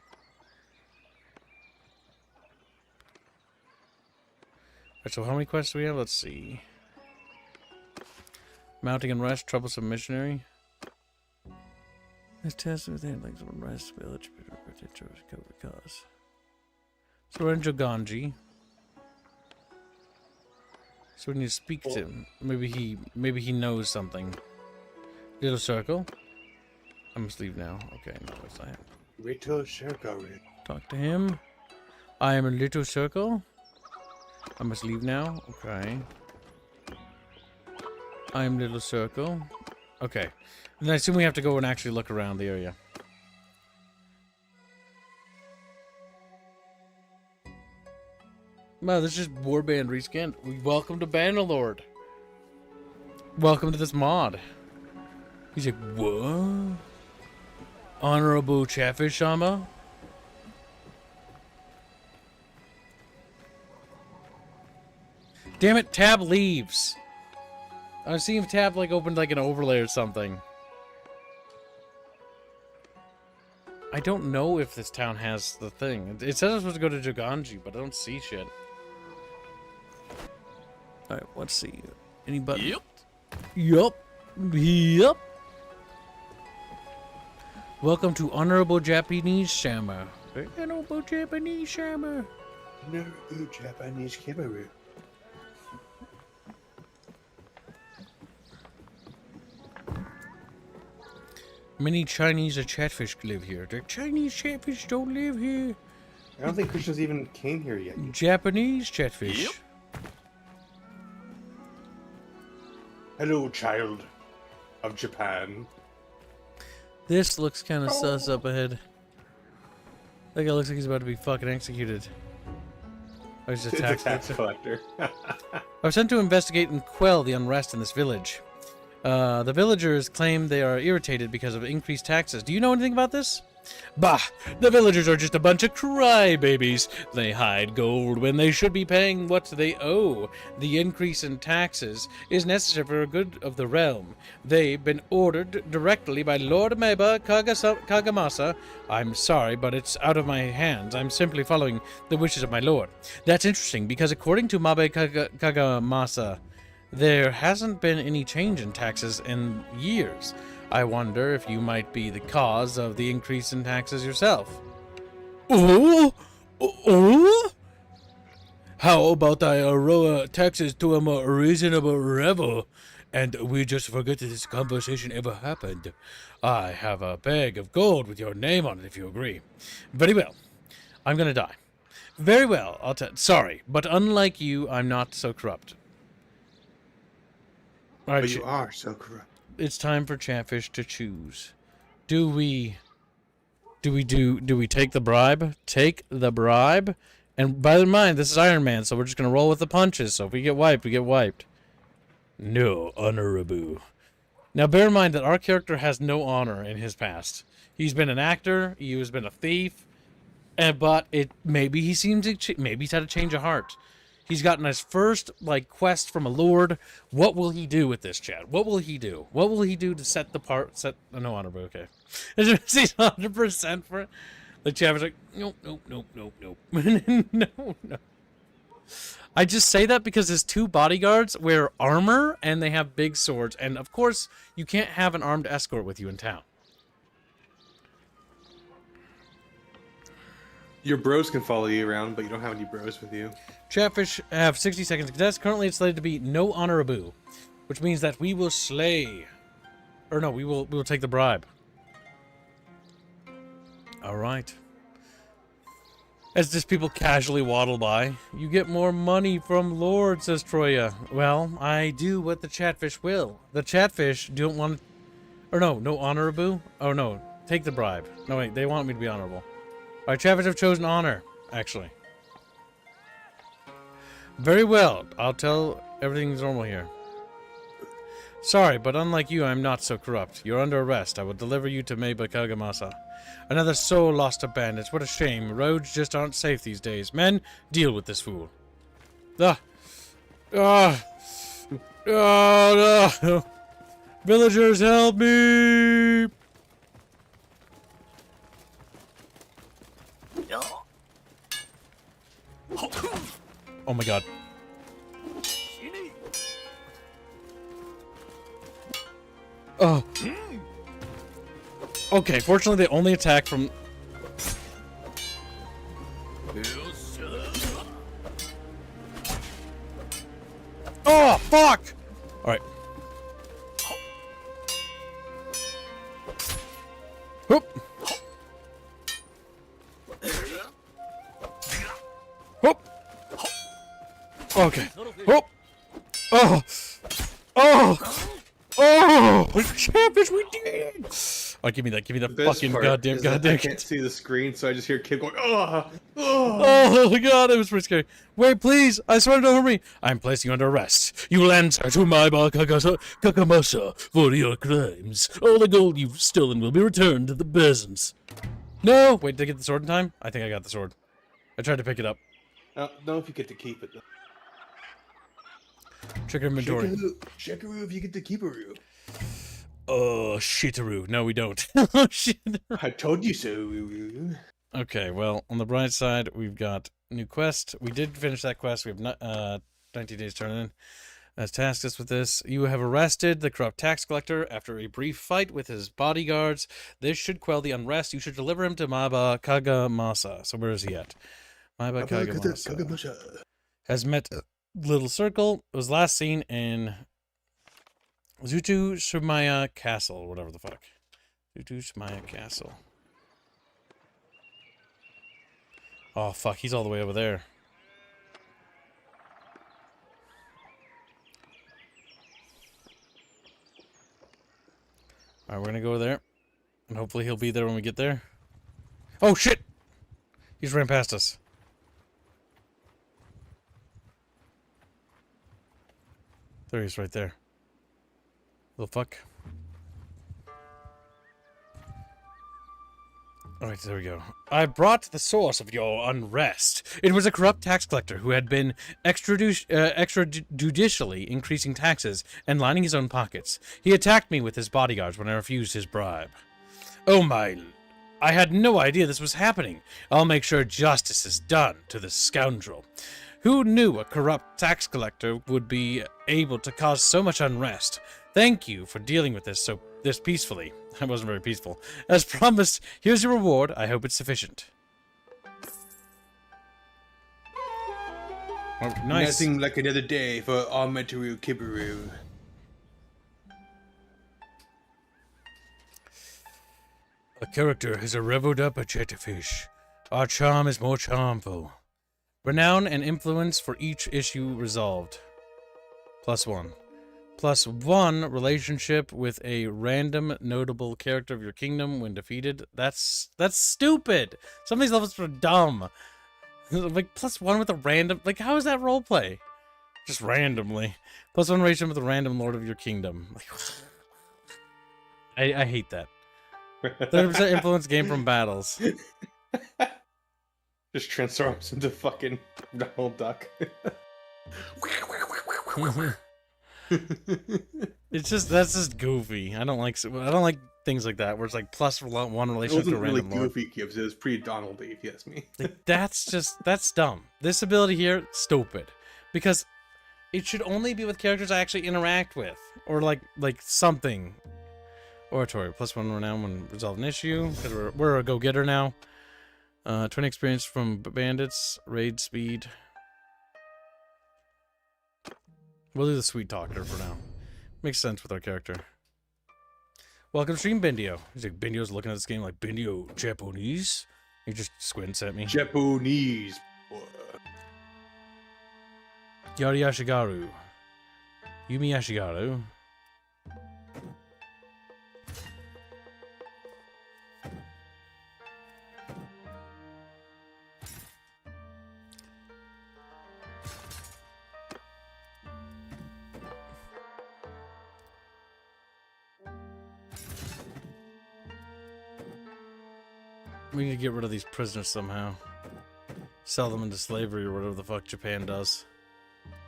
Alright, so how many quests do we have? Let's see. Mounting and rest, troublesome missionary. This test within like some rest village because. So we're in Joganji. So we need to speak to him. Maybe he knows something. Little Circle. I must leave now. Okay, no, that's not him. Little Circle. Talk to him. I am a Little Circle. I must leave now. Okay. I am Little Circle. Okay. Then I assume we have to go and actually look around the area. Wow, this is just Warband reskin. Welcome to Bannerlord. Welcome to this mod. He's like, what? Honorable Chatfish Sama? Damn it, Tab leaves. I was seeing if Tab like opened like an overlay or something. I don't know if this town has the thing. It says I'm supposed to go to Joganji, but I don't see shit. Alright, let's see. Any button? Yep. Yup. Yup. Welcome to Honorable Japanese Sama. Honorable Japanese Sama. No, Japanese camera. Many Chinese chatfish live here. The Chinese chatfish don't live here. I don't think Christians even came here yet. Japanese chatfish. Yep. Hello, child of Japan. This looks kind of sus up ahead. That guy looks like he's about to be fucking executed. Oh, he's a It's a tax tax collector. collector. I was sent to investigate and quell the unrest in this village. The villagers claim they are irritated because of increased taxes. Do you know anything about this? Bah! The villagers are just a bunch of crybabies. They hide gold when they should be paying what they owe. The increase in taxes is necessary for the good of the realm. They've been ordered directly by Lord Meba Kagamasa. I'm sorry, but it's out of my hands. I'm simply following the wishes of my lord. That's interesting, because according to Mabe Kagamasa, there hasn't been any change in taxes in years. I wonder if you might be the cause of the increase in taxes yourself. Oh? Oh? How about I lower taxes to a more reasonable level, and we just forget that this conversation ever happened? I have a bag of gold with your name on it, if you agree. Very well. I'm gonna die. Very well. Sorry, but unlike you, I'm not so corrupt. All right, But you are so corrupt. it's time for Chatfish to choose. Do we take the bribe? Take the bribe? And by the mind, this is Iron Man, so we're just gonna roll with the punches. So if we get wiped, we get wiped. No, honorable. Now bear in mind that our character has no honor in his past. He's been an actor, he has been a thief, but maybe he seems to maybe he's had a change of heart. He's gotten his first, like, quest from a lord. What will he do with this, Chad? What will he do? What will he do to set the part... no honor, but okay. He's 100% for it. The Chad was like, nope, nope, nope, nope, nope. No, no. I just say that because his two bodyguards wear armor, and they have big swords. And, of course, you can't have an armed escort with you in town. Your bros can follow you around, but you don't have any bros with you. Chatfish have 60 seconds to contest. Currently, it's slated to be no honorable, which means that we will slay, or no, we will take the bribe. All right. As just people casually waddle by, you get more money from Lord, says Troya. Well, I do what the Chatfish will. The Chatfish don't want, or no honorable. Oh no, take the bribe. No wait, they want me to be honorable. All right, Chatfish have chosen honor, actually. Very well. I'll tell everything's normal here. Sorry, but unlike you, I'm not so corrupt. You're under arrest. I will deliver you to Meiba Kagamasa. Another soul lost to bandits. What a shame. Roads just aren't safe these days. Men, deal with this fool. No. Villagers, help me! Oh my god. Oh. Okay, fortunately they only attack from... Oh, fuck! Alright. Whoop! Whoop! Okay. Whoop! Oh! Oh! Oh! Chatfish, we did! Oh, give me that. Give me The that best fucking part goddamn is that I goddamn. can't see the screen, so I just hear Kid going, oh, oh. Oh my god, that was pretty scary. Wait, please, I swear don't hurt me. I'm placing you under arrest. You will answer to my Kakamasa for your crimes. All the gold you've stolen will be returned to the peasants. No! Wait, did I get the sword in time? I think I got the sword. I tried to pick it up. I don't know if you get to keep it, though. Check your inventory. Shekaru if you get to keep a room. Oh, shitaroo. No, we don't. Oh, shit. I told you so. Okay, well, on the bright side, we've got new quest. We did finish that quest. We have 90 days to turn in. As tasked us with this, you have arrested the corrupt tax collector after a brief fight with his bodyguards. This should quell the unrest. You should deliver him to Maba Kagamasa. So where is he at? Maba Kagamasa has met Little Circle. It was last seen in Zutu Shumaya Castle, whatever the fuck. Zutu Shumaya Castle. Oh, fuck, he's all the way over there. Alright, we're gonna go over there. And hopefully he'll be there when we get there. Oh, shit! He's ran past us. There he is, right there. Little fuck. Alright, there we go. I brought the source of your unrest. It was a corrupt tax collector who had been extrajudicially increasing taxes and lining his own pockets. He attacked me with his bodyguards when I refused his bribe. Oh my... I had no idea this was happening. I'll make sure justice is done to this scoundrel. Who knew a corrupt tax collector would be able to cause so much unrest? Thank you for dealing with this peacefully. That wasn't very peaceful. As promised, here's your reward. I hope it's sufficient. Oh, nice. Nothing like another day for Ametaru Kibaru. A character has reveled up a Chatfish. Our charm is more charmful. Renown and influence for each issue resolved. +1. +1 relationship with a random notable character of your kingdom when defeated. That's stupid. Some of these levels are dumb. Like +1 with a random, like how is that roleplay? Just randomly. +1 relationship with a random lord of your kingdom. Like, I hate that. 30% influence gained from battles. Just transforms into fucking Donald Duck. It's just that's just goofy. I don't like things like that where it's like +1 relation to a really random lord. goofy, Gibbs. It was pretty Donald-y, if you ask me. Like, that's dumb. This ability here, stupid, because it should only be with characters I actually interact with, or like something. Oratory +1 renown when resolve an issue because we're a go-getter now. 20 experience from bandits, raid speed. We'll do the sweet talker for now. Makes sense with our character. Welcome to stream, Bendio. He's like, Bendio's looking at this game like, Bendio, Japanese? He just squints at me. Japanese. Yari Ashigaru. Yumi Ashigaru. We need to get rid of these prisoners somehow. Sell them into slavery or whatever the fuck Japan does.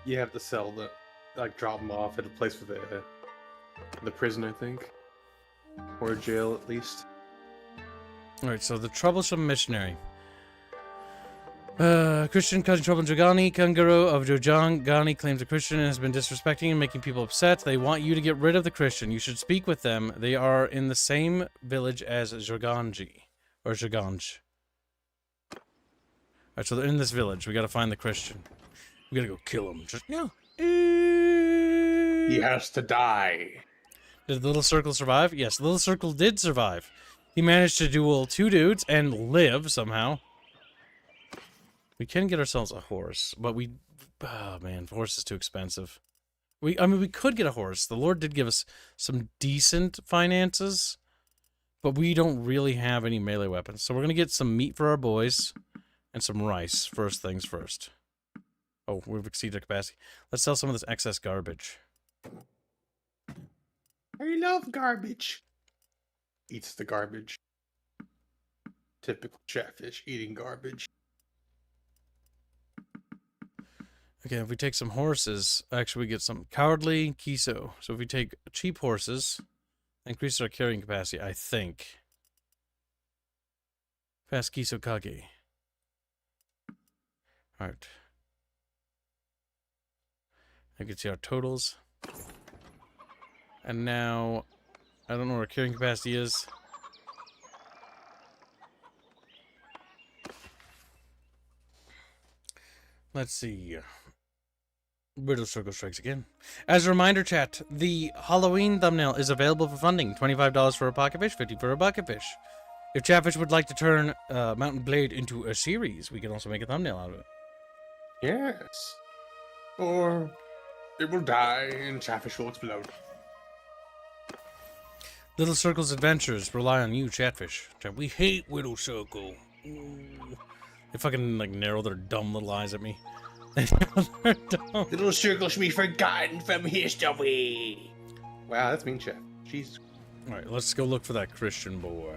You have to sell the, like, drop them off at a place for the prison, I think, or a jail at least. All right, so the troublesome missionary. Christian causing trouble in Jogani. Kangaro of Jojangani claims a Christian has been disrespecting and making people upset. They want you to get rid of the Christian. You should speak with them. They are in the same village as Joganji. Or Joganj. Alright, so they're in this village. We gotta find the Christian. We gotta go kill him. Just, no. He has to die. Did the little circle survive? Yes, the little circle did survive. He managed to duel 2 dudes and live somehow. We can get ourselves a horse, but we... Oh, man, horse is too expensive. I mean, we could get a horse. The Lord did give us some decent finances. But we don't really have any melee weapons. So we're going to get some meat for our boys and some rice. First things first. Oh, we've exceeded our capacity. Let's sell some of this excess garbage. I love garbage. Eats the garbage. Typical chatfish eating garbage. Okay, if we take some horses, actually we get some cowardly kiso. So if we take cheap horses, increase our carrying capacity, I think. Fast kiso kage. Alright. I can see our totals. And now, I don't know what our carrying capacity is. Let's see. Riddle Circle strikes again. As a reminder, chat, the Halloween thumbnail is available for funding. $25 for a pocket fish, $50 for a bucket fish. If Chatfish would like to turn Mountain Blade into a series, we can also make a thumbnail out of it. Yes. Or it will die and Chatfish will explode. Little Circle's adventures rely on you, Chatfish. We hate Little Circle. Ooh. They fucking like narrow their dumb little eyes at me. Little Circle should be forgotten from history. Wow, that's mean, Chat. Jesus. Alright, let's go look for that Christian boy.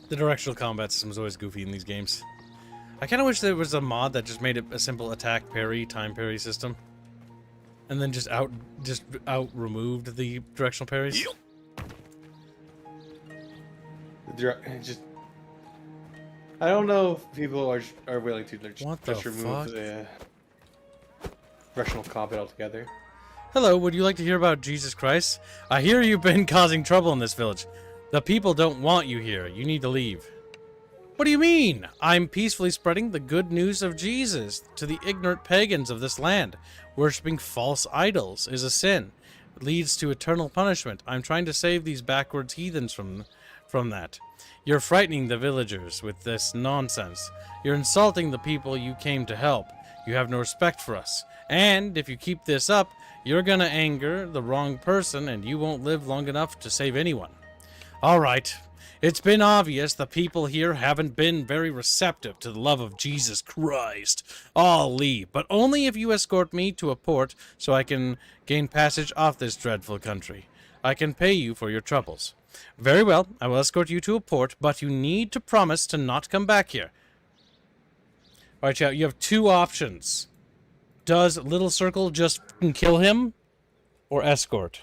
The directional combat system is always goofy in these games. I kind of wish there was a mod that just made it a simple attack parry, time parry system. And then just out removed the directional parries. Just, I don't know if people are willing to just remove the directional combat altogether. Hello, would you like to hear about Jesus Christ? I hear you've been causing trouble in this village. The people don't want you here. You need to leave. What do you mean? I'm peacefully spreading the good news of Jesus to the ignorant pagans of this land. Worshipping false idols is a sin. It leads to eternal punishment. I'm trying to save these backwards heathens from that. You're frightening the villagers with this nonsense. You're insulting the people you came to help. You have no respect for us. And if you keep this up, you're gonna anger the wrong person and you won't live long enough to save anyone. All right. It's been obvious the people here haven't been very receptive to the love of Jesus Christ. I'll leave, but only if you escort me to a port so I can gain passage off this dreadful country. I can pay you for your troubles. Very well, I will escort you to a port, but you need to promise to not come back here. All right, chat, you have two options. Does Little Circle just kill him or escort?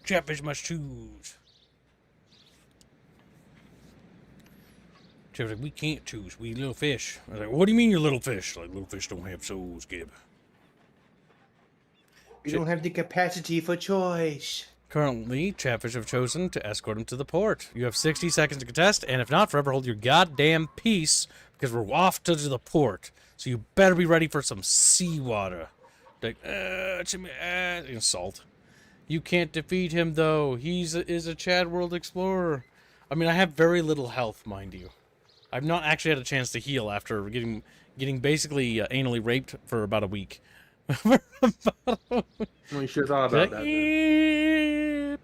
Chatfish must choose. Chatfish like, we can't choose. We little fish. I was like, what do you mean you're little fish? Like, little fish don't have souls, Gib. We don't have the capacity for choice. Currently, Chatfish have chosen to escort him to the port. You have 60 seconds to contest, and if not, forever hold your goddamn peace, because we're off to the port. So you better be ready for some seawater. Like, salt. You can't defeat him, though. Is a Chad World Explorer. I mean, I have very little health, mind you. I've not actually had a chance to heal after getting basically anally raped for about a week. Well, you should have thought about that. Then.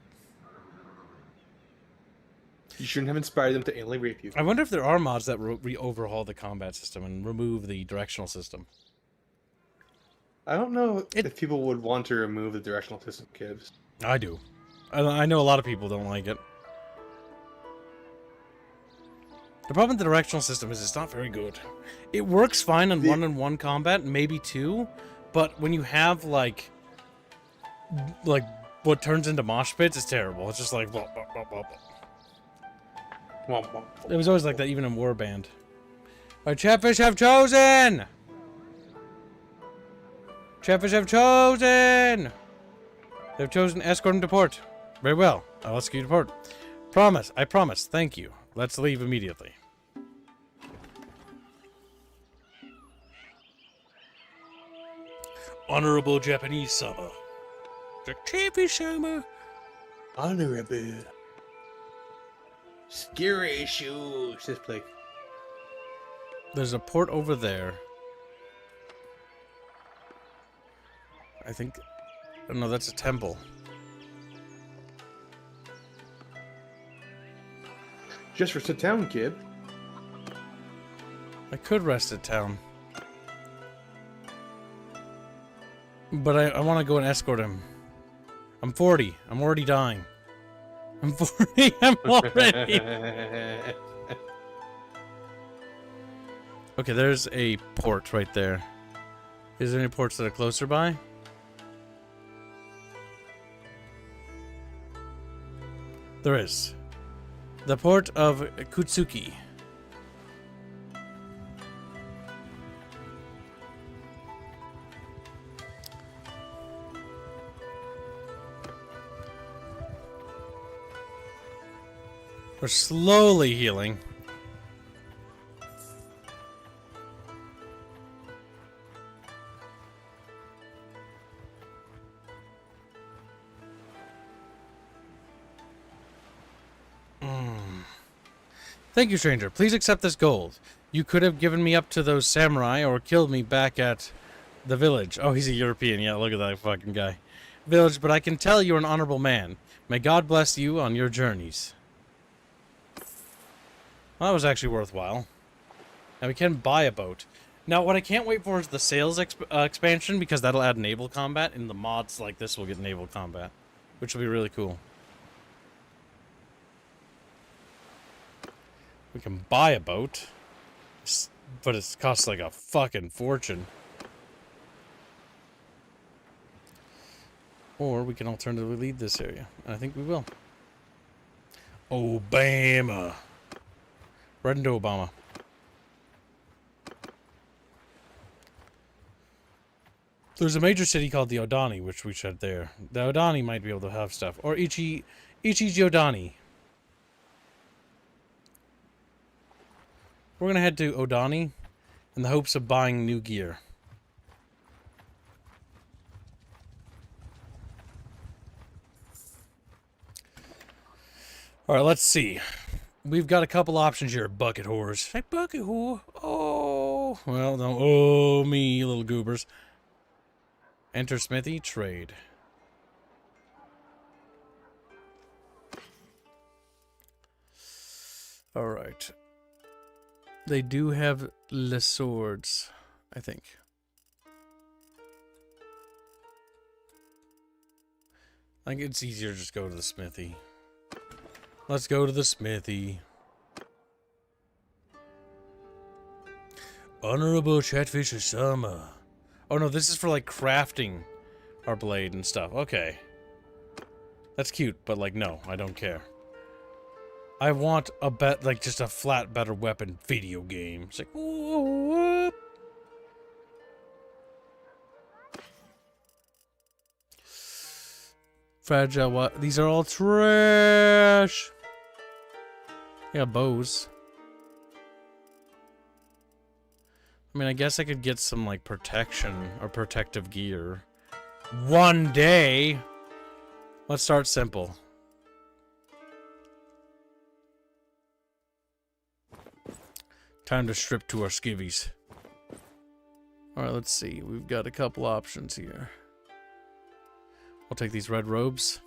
You shouldn't have inspired them to anally rape you. I wonder if there are mods that overhaul the combat system and remove the directional system. I don't know if people would want to remove the directional system, Gibbs. I do. I know a lot of people don't like it. The problem with the directional system is it's not very good. It works fine on one-on-one combat, maybe two, but when you have like what turns into mosh pits, it's terrible. It's just like blah, blah, blah, blah, blah. It was always like that, even in Warband. Our Chatfish have chosen! Chatfish have chosen! They've chosen escort him to port. Very well. I'll escort you to port. Promise. I promise. Thank you. Let's leave immediately. Honorable Japanese Sama. The Chatfish Sama. Honorable. Scary shoes, says Blake. There's a port over there. I think... Oh, no, that's a temple. Just for sit town, kid. I could rest at town. But I want to go and escort him. I'm 40. I'm already dying. I'm 40. I'm already... Okay, there's a port right there. Is there any ports that are closer by? There is. The port of Kutsuki. We're slowly healing. Thank you, stranger. Please accept this gold. You could have given me up to those samurai or killed me back at the village. Oh, he's a European. Yeah, look at that fucking guy. Village, but I can tell you're an honorable man. May God bless you on your journeys. Well, that was actually worthwhile. Now we can buy a boat. Now, what I can't wait for is the sales expansion, because that'll add naval combat, and the mods like this will get naval combat, which will be really cool. We can buy a boat, but it costs like a fucking fortune. Or we can alternatively lead this area, and I think we will. Obama. Right into Obama. There's a major city called the Odani, which we should there. The Odani might be able to have stuff. Or Ichiji Odani. We're going to head to Odani in the hopes of buying new gear. Alright, let's see. We've got a couple options here. Bucket whores. Hey, bucket whore. Oh. Well, don't oh me, you little goobers. Enter smithy. Trade. Alright. They do have le swords, I think. I think it's easier to just go to the smithy. Let's go to the smithy. Honorable Chatfish Sama. Oh no, this is for like crafting our blade and stuff. Okay. That's cute, but like no, I don't care. I want a like just a flat better weapon video game. It's like whoop. Fragile what? These are all trash. Yeah, bows. I mean, I guess I could get some like protection or protective gear. One day. Let's start simple. Time to strip to our skivvies. Alright, let's see. We've got a couple options here. We'll take these red robes.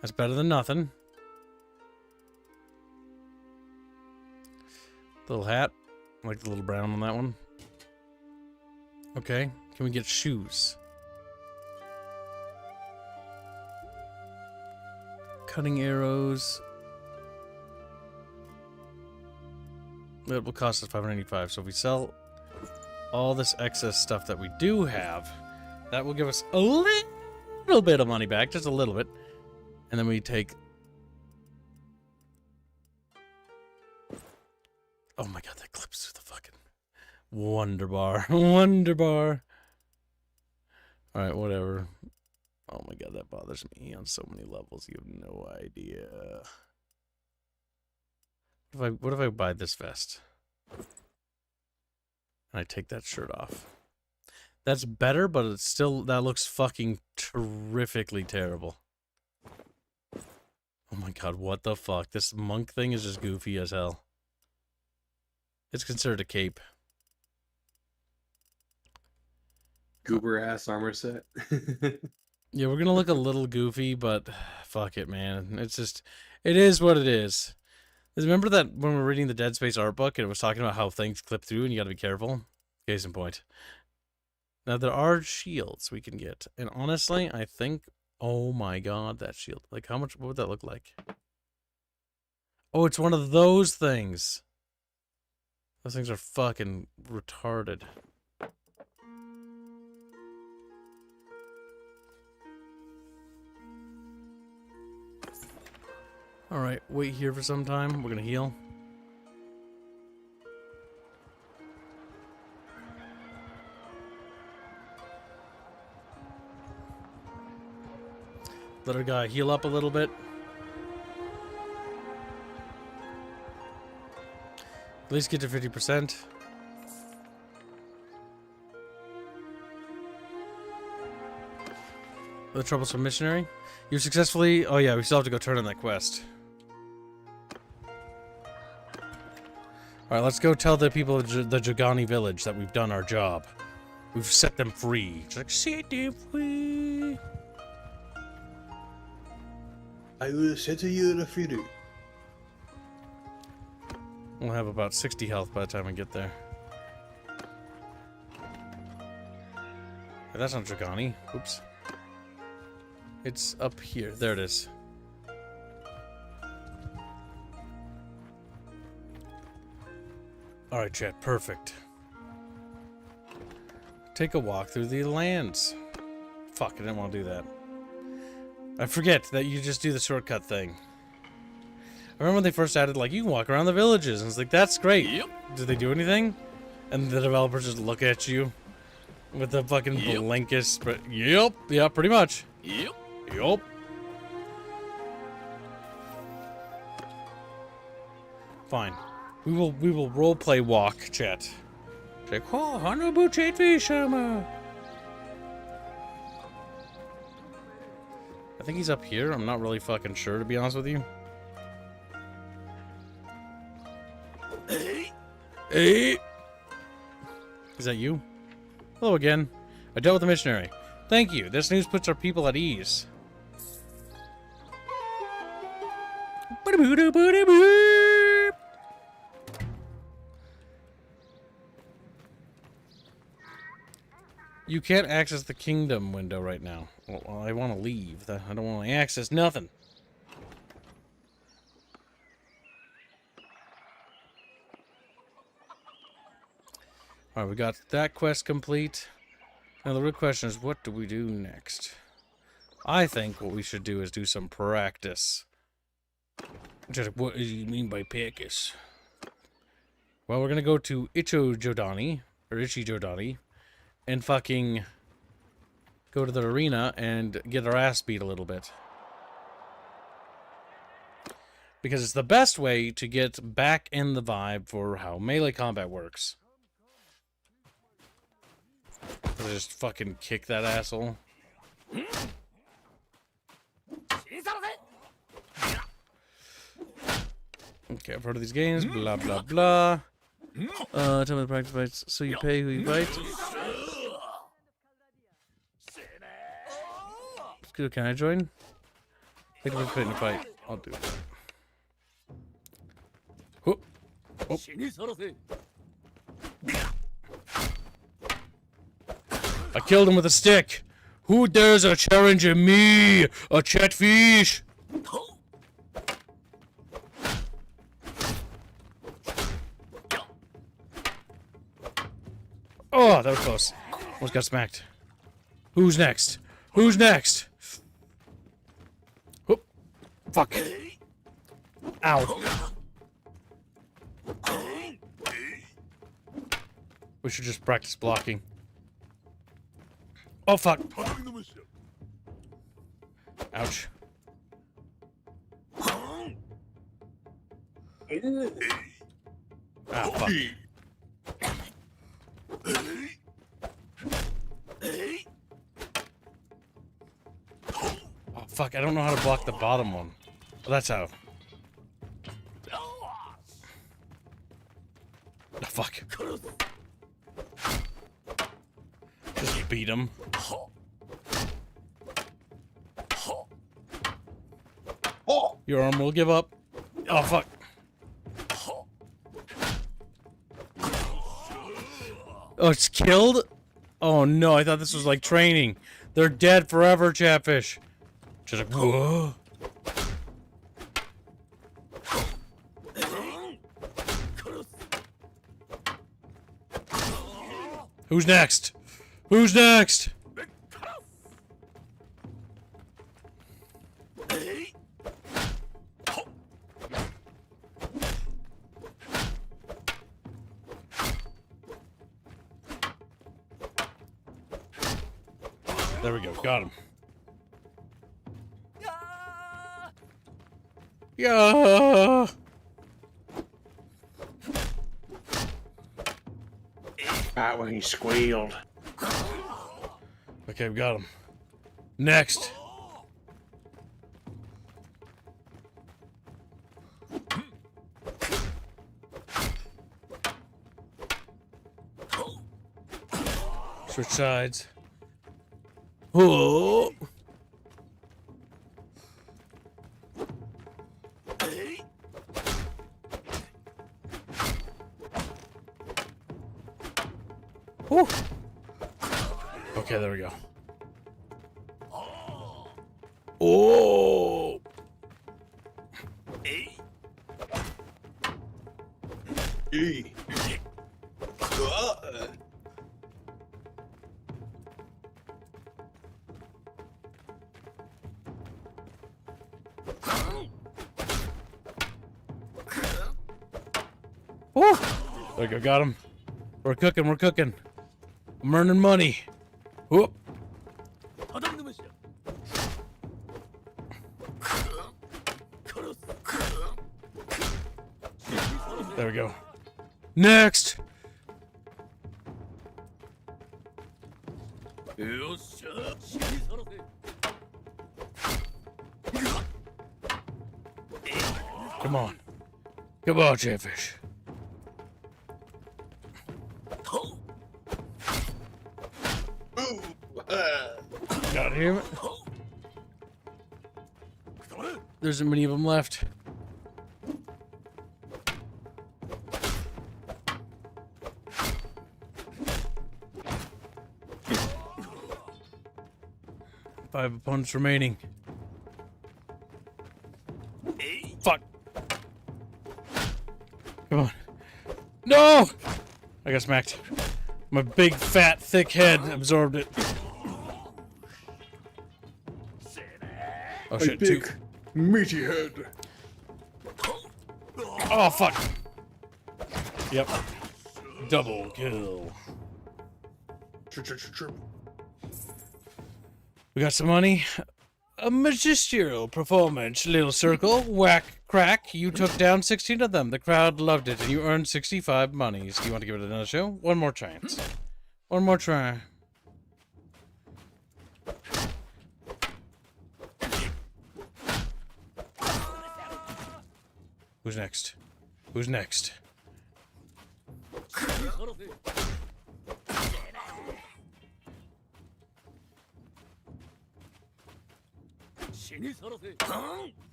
That's better than nothing. Little hat. I like the little brown on that one. Okay. Can we get shoes? Cutting arrows. It will cost us 585. So if we sell all this excess stuff that we do have, that will give us a little bit of money back, just a little bit. And then we take... Oh my god, that clips through the fucking... Wonder bar. Wonder bar. Alright, whatever. Oh my god, that bothers me on so many levels. You have no idea. What if I buy this vest? And I take that shirt off. That's better, but it's still, that looks fucking terrifically terrible. Oh my god, what the fuck? This monk thing is just goofy as hell. It's considered a cape. Goober ass armor set. Yeah, we're gonna look a little goofy, but fuck it, man. It's just, it is what it is. Remember that when we were reading the Dead Space art book and it was talking about how things clip through and you gotta be careful? Case in point. Now, there are shields we can get. And honestly, I think, oh my god, that shield. Like, how much, what would that look like? Oh, it's one of those things. Those things are fucking retarded. Alright, wait here for some time. We're gonna heal. Let our guy heal up a little bit. At least get to 50%. The troublesome missionary. You successfully... Oh yeah, we still have to go turn in that quest. Alright, let's go tell the people of the Jogani village that we've done our job. We've set them free. It's like, set them free. I will set you free. We'll have about 60 health by the time we get there. That's not Jogani. Oops. It's up here. There it is. Alright, chat. Perfect. Take a walk through the lands. Fuck, I didn't want to do that. I forget that you just do the shortcut thing. I remember when they first added, like, you can walk around the villages, and it's like, that's great. Yep. Did they do anything? And the developers just look at you with the fucking blankest, but yep, yeah, pretty much. Yep. Yup. Fine. We will roleplay walk, chat. It's like, oh, honorable Chatfish, I think he's up here. I'm not really fucking sure, to be honest with you. Hey! Is that you? Hello again. I dealt with the missionary. Thank you. This news puts our people at ease. You can't access the kingdom window right now. Well, I want to leave. I don't want to access nothing. Alright, we got that quest complete. Now the real question is, what do we do next? I think what we should do is do some practice. Just what do you mean by practice? Well, we're gonna go to Ichijodani, and fucking go to the arena and get our ass beat a little bit. Because it's the best way to get back in the vibe for how melee combat works. Just fucking kick that asshole. Okay, I've heard of these games. Blah, blah, blah. Tell me the practice fights. So you pay who you fight? Can I join? Think about putting a fight. I'll do it. Oh. Oh. I killed him with a stick. Who dares a challenge me, a chatfish? Oh, that was close. Almost got smacked. Who's next? Who's next? Oh, fuck. Ow. We should just practice blocking. Oh, fuck. Ouch. Ah, fuck. Oh, fuck. I don't know how to block the bottom one. Oh, that's how. Oh, fuck. Just beat him. Your arm will give up. Oh, fuck. Oh, it's killed? Oh, no. I thought this was like training. They're dead forever, Chatfish. Just like, whoa. Who's next? Who's next? There we go. Got him. Yeah. Right when he squealed. Okay, we got him. Next. Switch sides. Whoa. Whew. Okay, there we go. Oh. E. Whew. There we go, got him. We're cooking, we're cooking. I'm earning money. Whoop. There we go. Next. Come on. Come on, Chatfish. God damn it. There isn't many of them left. Five opponents remaining. Fuck. Come on. No! I got smacked. My big, fat, thick head absorbed it. Oh shit, big, meaty head. Oh fuck. Yep. Double kill. We got some money. A magisterial performance, little circle. Whack, crack. You took down 16 of them. The crowd loved it, and you earned 65 monies. Do you want to give it another show? One more chance. One more try. Who's next? Who's next?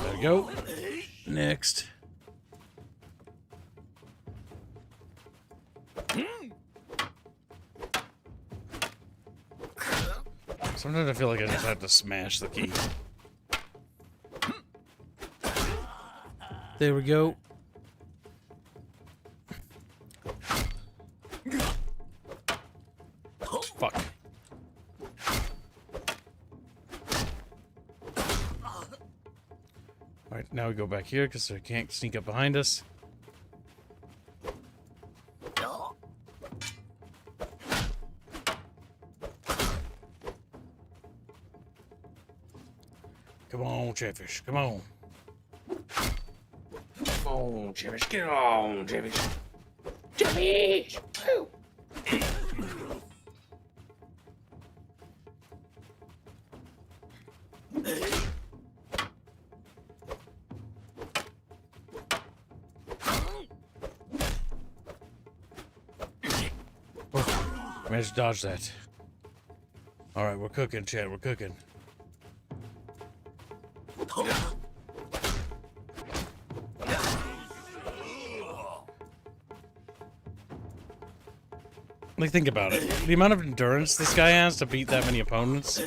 There we go. Next. Sometimes I feel like I just have to smash the key. There we go. Fuck. Alright, now we go back here because they can't sneak up behind us. Come on, Chatfish. Come on. Come on, Chatfish. Get on, Chatfish. Chatfish! Managed to dodge that. Alright, we're cooking, Chad. We're cooking. Like, think about it. The amount of endurance this guy has to beat that many opponents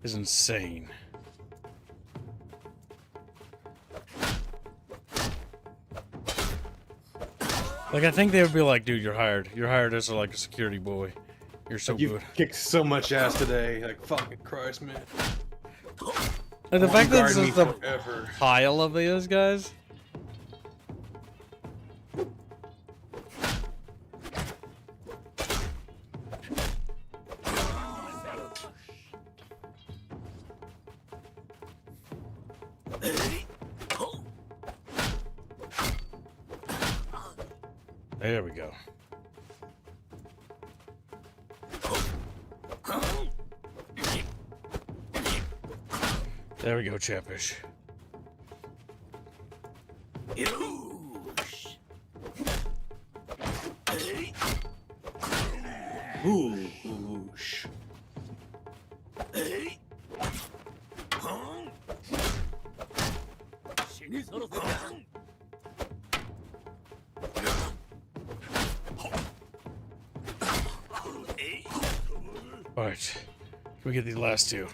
is insane. Like, I think they would be like, dude, you're hired. You're hired as, like, a security boy. You're so You've good. kicked so much ass today. Like, fucking Christ, man. Like, the fact that Guard me this is the forever. pile of these guys. There we go. There we go, Chatfish. Whoosh. Alright. Can we get these last two?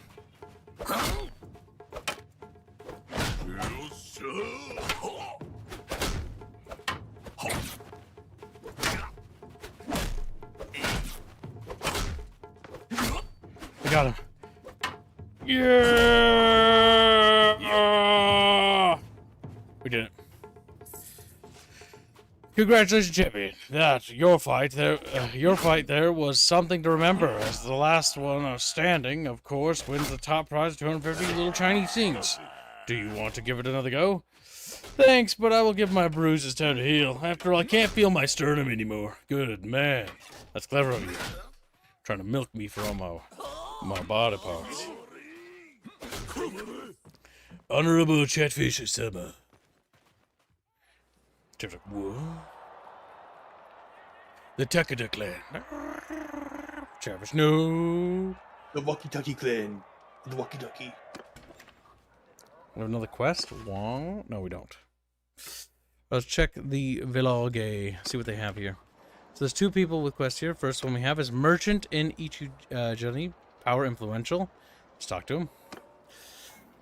I got him. Yeah! We did it. Congratulations, champion. Your fight there was something to remember. As the last one standing, of course, wins the top prize, 250 little Chinese things. Do you want to give it another go? Thanks, but I will give my bruises time to heal. After all, I can't feel my sternum anymore. Good man. That's clever of you. Trying to milk me for all my body parts. Honorable Chatfish Summer. What? The Takada clan. Chatfish, no. The walkie-talkie clan. The walkie-talkie. We have another quest? Wong? No, we don't. Let's check the vlog, see what they have here. So there's two people with quests here. First one we have is Merchant in Ichijani, Power Influential. Let's talk to him.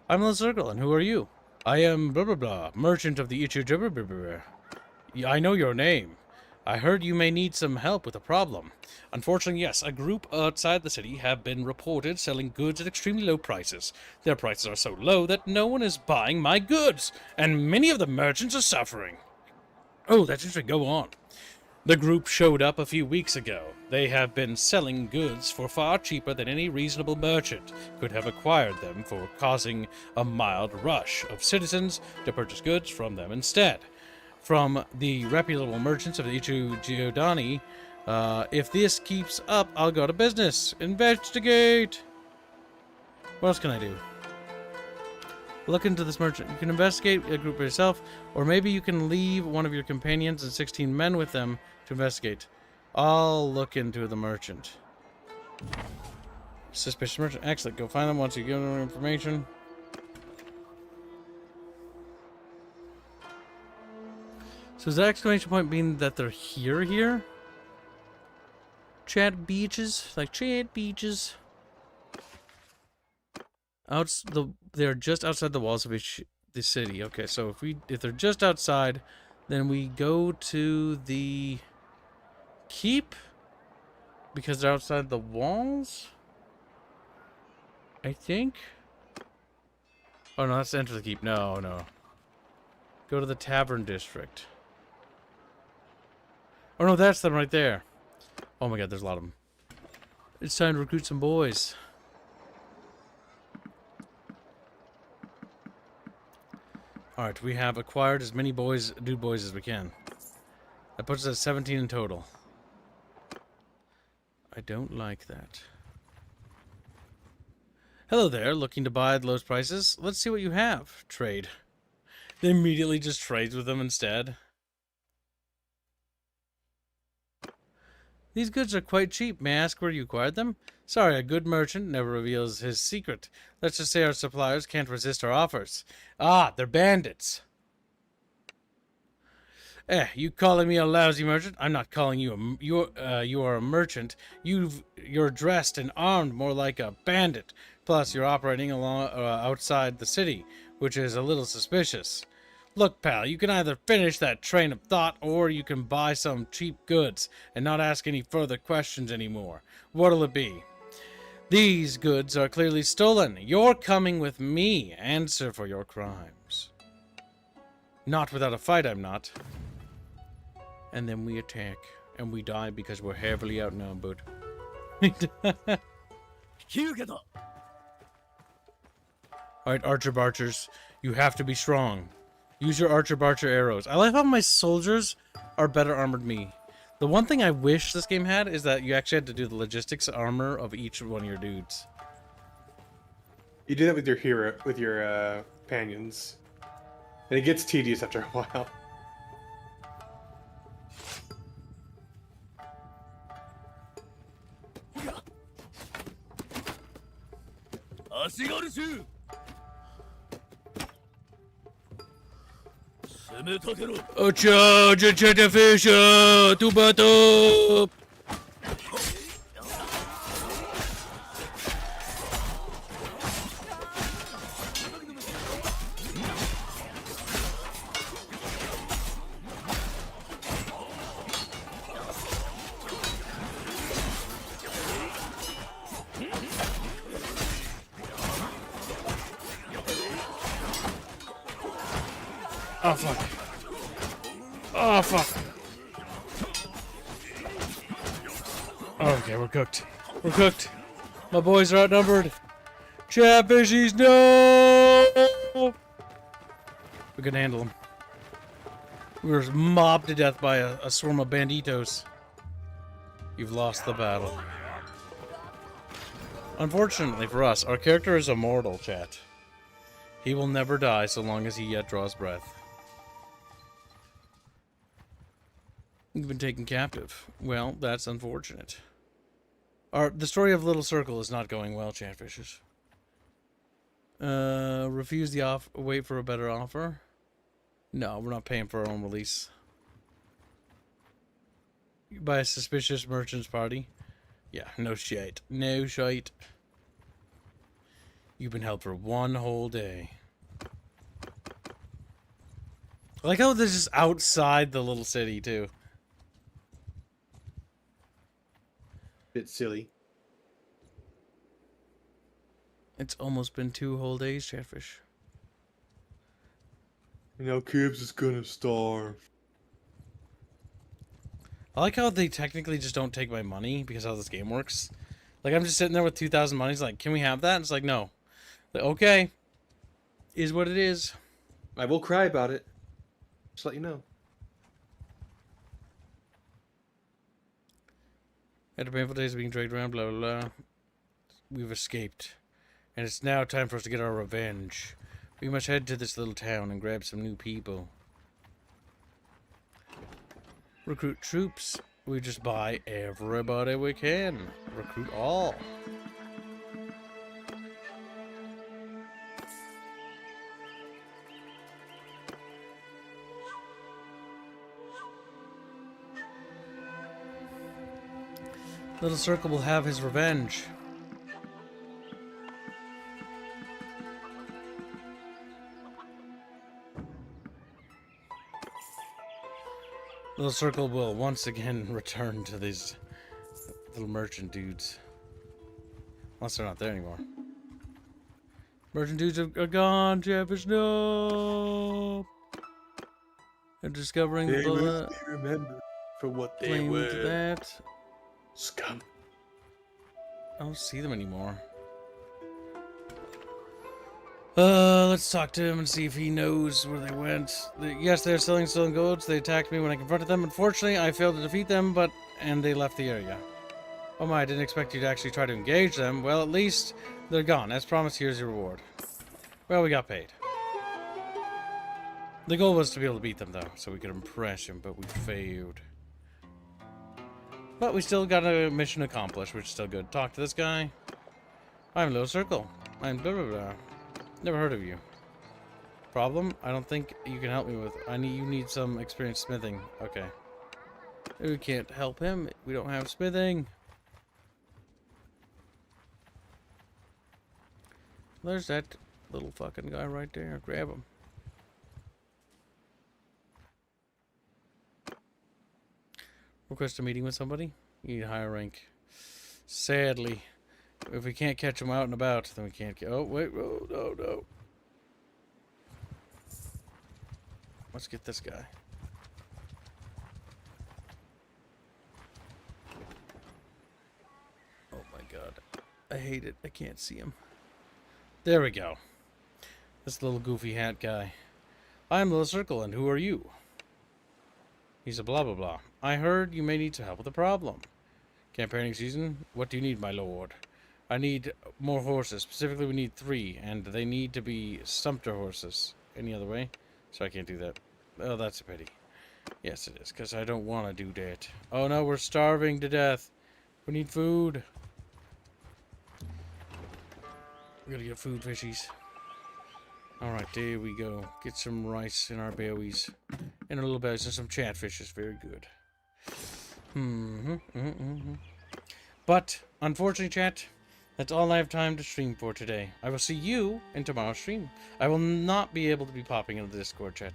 I'm the Circle, and who are you? I am blah blah blah, Merchant of the Ichijani. I know your name. I heard you may need some help with a problem. Unfortunately, yes, a group outside the city have been reported selling goods at extremely low prices. Their prices are so low that no one is buying my goods, and many of the merchants are suffering. Oh, that's interesting. Go on. The group showed up a few weeks ago. They have been selling goods for far cheaper than any reasonable merchant could have acquired them, for causing a mild rush of citizens to purchase goods from them instead. From the reputable merchants of the Ichijani, if this keeps up, I'll go to business. Investigate! What else can I do? Look into this merchant. You can investigate a group yourself, or maybe you can leave one of your companions and 16 men with them to investigate. I'll look into the merchant. Suspicious merchant. Excellent. Go find them once you give them information. So is that exclamation point mean that they're here? Chat beaches? Like chat beaches? They're just outside the walls of the city. Okay, so if they're just outside, then we go to the keep because they're outside the walls, I think. Oh no, that's enter the keep. No. Go to the tavern district. Oh no, that's them right there. Oh my god, there's a lot of them. It's time to recruit some boys. Alright, we have acquired as many dude boys as we can. That puts us at 17 in total. I don't like that. Hello there, looking to buy at the lowest prices? Let's see what you have. Trade. They immediately just trades with them instead. These goods are quite cheap. May I ask where you acquired them? Sorry, a good merchant never reveals his secret. Let's just say our suppliers can't resist our offers. Ah, they're bandits. You calling me a lousy merchant? I'm not calling you you are a merchant. You're dressed and armed more like a bandit. Plus, you're operating along outside the city, which is a little suspicious. Look, pal, you can either finish that train of thought, or you can buy some cheap goods and not ask any further questions anymore. What'll it be? These goods are clearly stolen. You're coming with me. Answer for your crimes. Not without a fight, I'm not. And then we attack, and we die because we're heavily outnumbered. Alright, archers, you have to be strong. Use your archer arrows. I like how my soldiers are better armored than me. The one thing I wish this game had is that you actually had to do the logistics armor of each one of your dudes. You do that with your hero, with your companions, and it gets tedious after a while. Chatfish, to battle! Oh, fuck. Oh, fuck. Okay, we're cooked. We're cooked. My boys are outnumbered. Chatfishies, no! We can handle them. We were mobbed to death by a swarm of banditos. You've lost the battle. Unfortunately for us, our character is immortal, chat. He will never die so long as he yet draws breath. You've been taken captive. Well, that's unfortunate. The story of Little Circle is not going well, Chatfishes. Refuse the offer. Wait for a better offer. No, we're not paying for our own release. By a suspicious merchant's party. Yeah, no shite. No shite. You've been held for one whole day. I like how this is outside the little city, too. Bit silly. It's almost been 2 whole days, Chatfish. You know, Cubes is gonna starve. I like how they technically just don't take my money because how this game works. Like, I'm just sitting there with 2,000 money. It's like, can we have that? And it's like, no. Like, okay. Is what it is. I will cry about it. Just let you know. After painful days of being dragged around, blah, blah, blah. We've escaped. And it's now time for us to get our revenge. We must head to this little town and grab some new people. Recruit troops. We just buy everybody we can. Recruit all. Little Circle will have his revenge. Little Circle will once again return to these little merchant dudes. Unless they're not there anymore. Merchant dudes are gone, Chatfish, no! They're discovering they the will be remembered for what they were. That. Scum. I don't see them anymore. Let's talk to him and see if he knows where they went. Yes, they're selling stolen goods. They attacked me when I confronted them. Unfortunately, I failed to defeat them, and they left the area. Oh my, I didn't expect you to actually try to engage them. Well, at least they're gone. As promised, here's your reward. Well, we got paid. The goal was to be able to beat them, though, so we could impress him, but we failed. But we still got a mission accomplished, which is still good. Talk to this guy. I'm Little Circle. I'm blah blah blah. Never heard of you. Problem? I don't think you can help me with. You need some experience smithing. Okay. We can't help him. We don't have smithing. There's that little fucking guy right there. Grab him. Request a meeting with somebody? You need a higher rank. Sadly. If we can't catch him out and about, then we can't get... Oh, wait. Oh, no. Let's get this guy. Oh my god. I hate it. I can't see him. There we go. This little goofy hat guy. I'm Little Circle, and who are you? He's a blah blah blah. I heard you may need some help with a problem. Campaigning season? What do you need, my lord? I need more horses. Specifically, we need 3, and they need to be sumpter horses. Any other way? So I can't do that. Oh, that's a pity. Yes, it is, because I don't want to do that. Oh no, we're starving to death. We need food. We gotta get food, fishies. Alright, there we go. Get some rice in our bellies. And a little bit of some chatfish is very good. But, unfortunately, chat, that's all I have time to stream for today. I will see you in tomorrow's stream. I will not be able to be popping into the Discord chat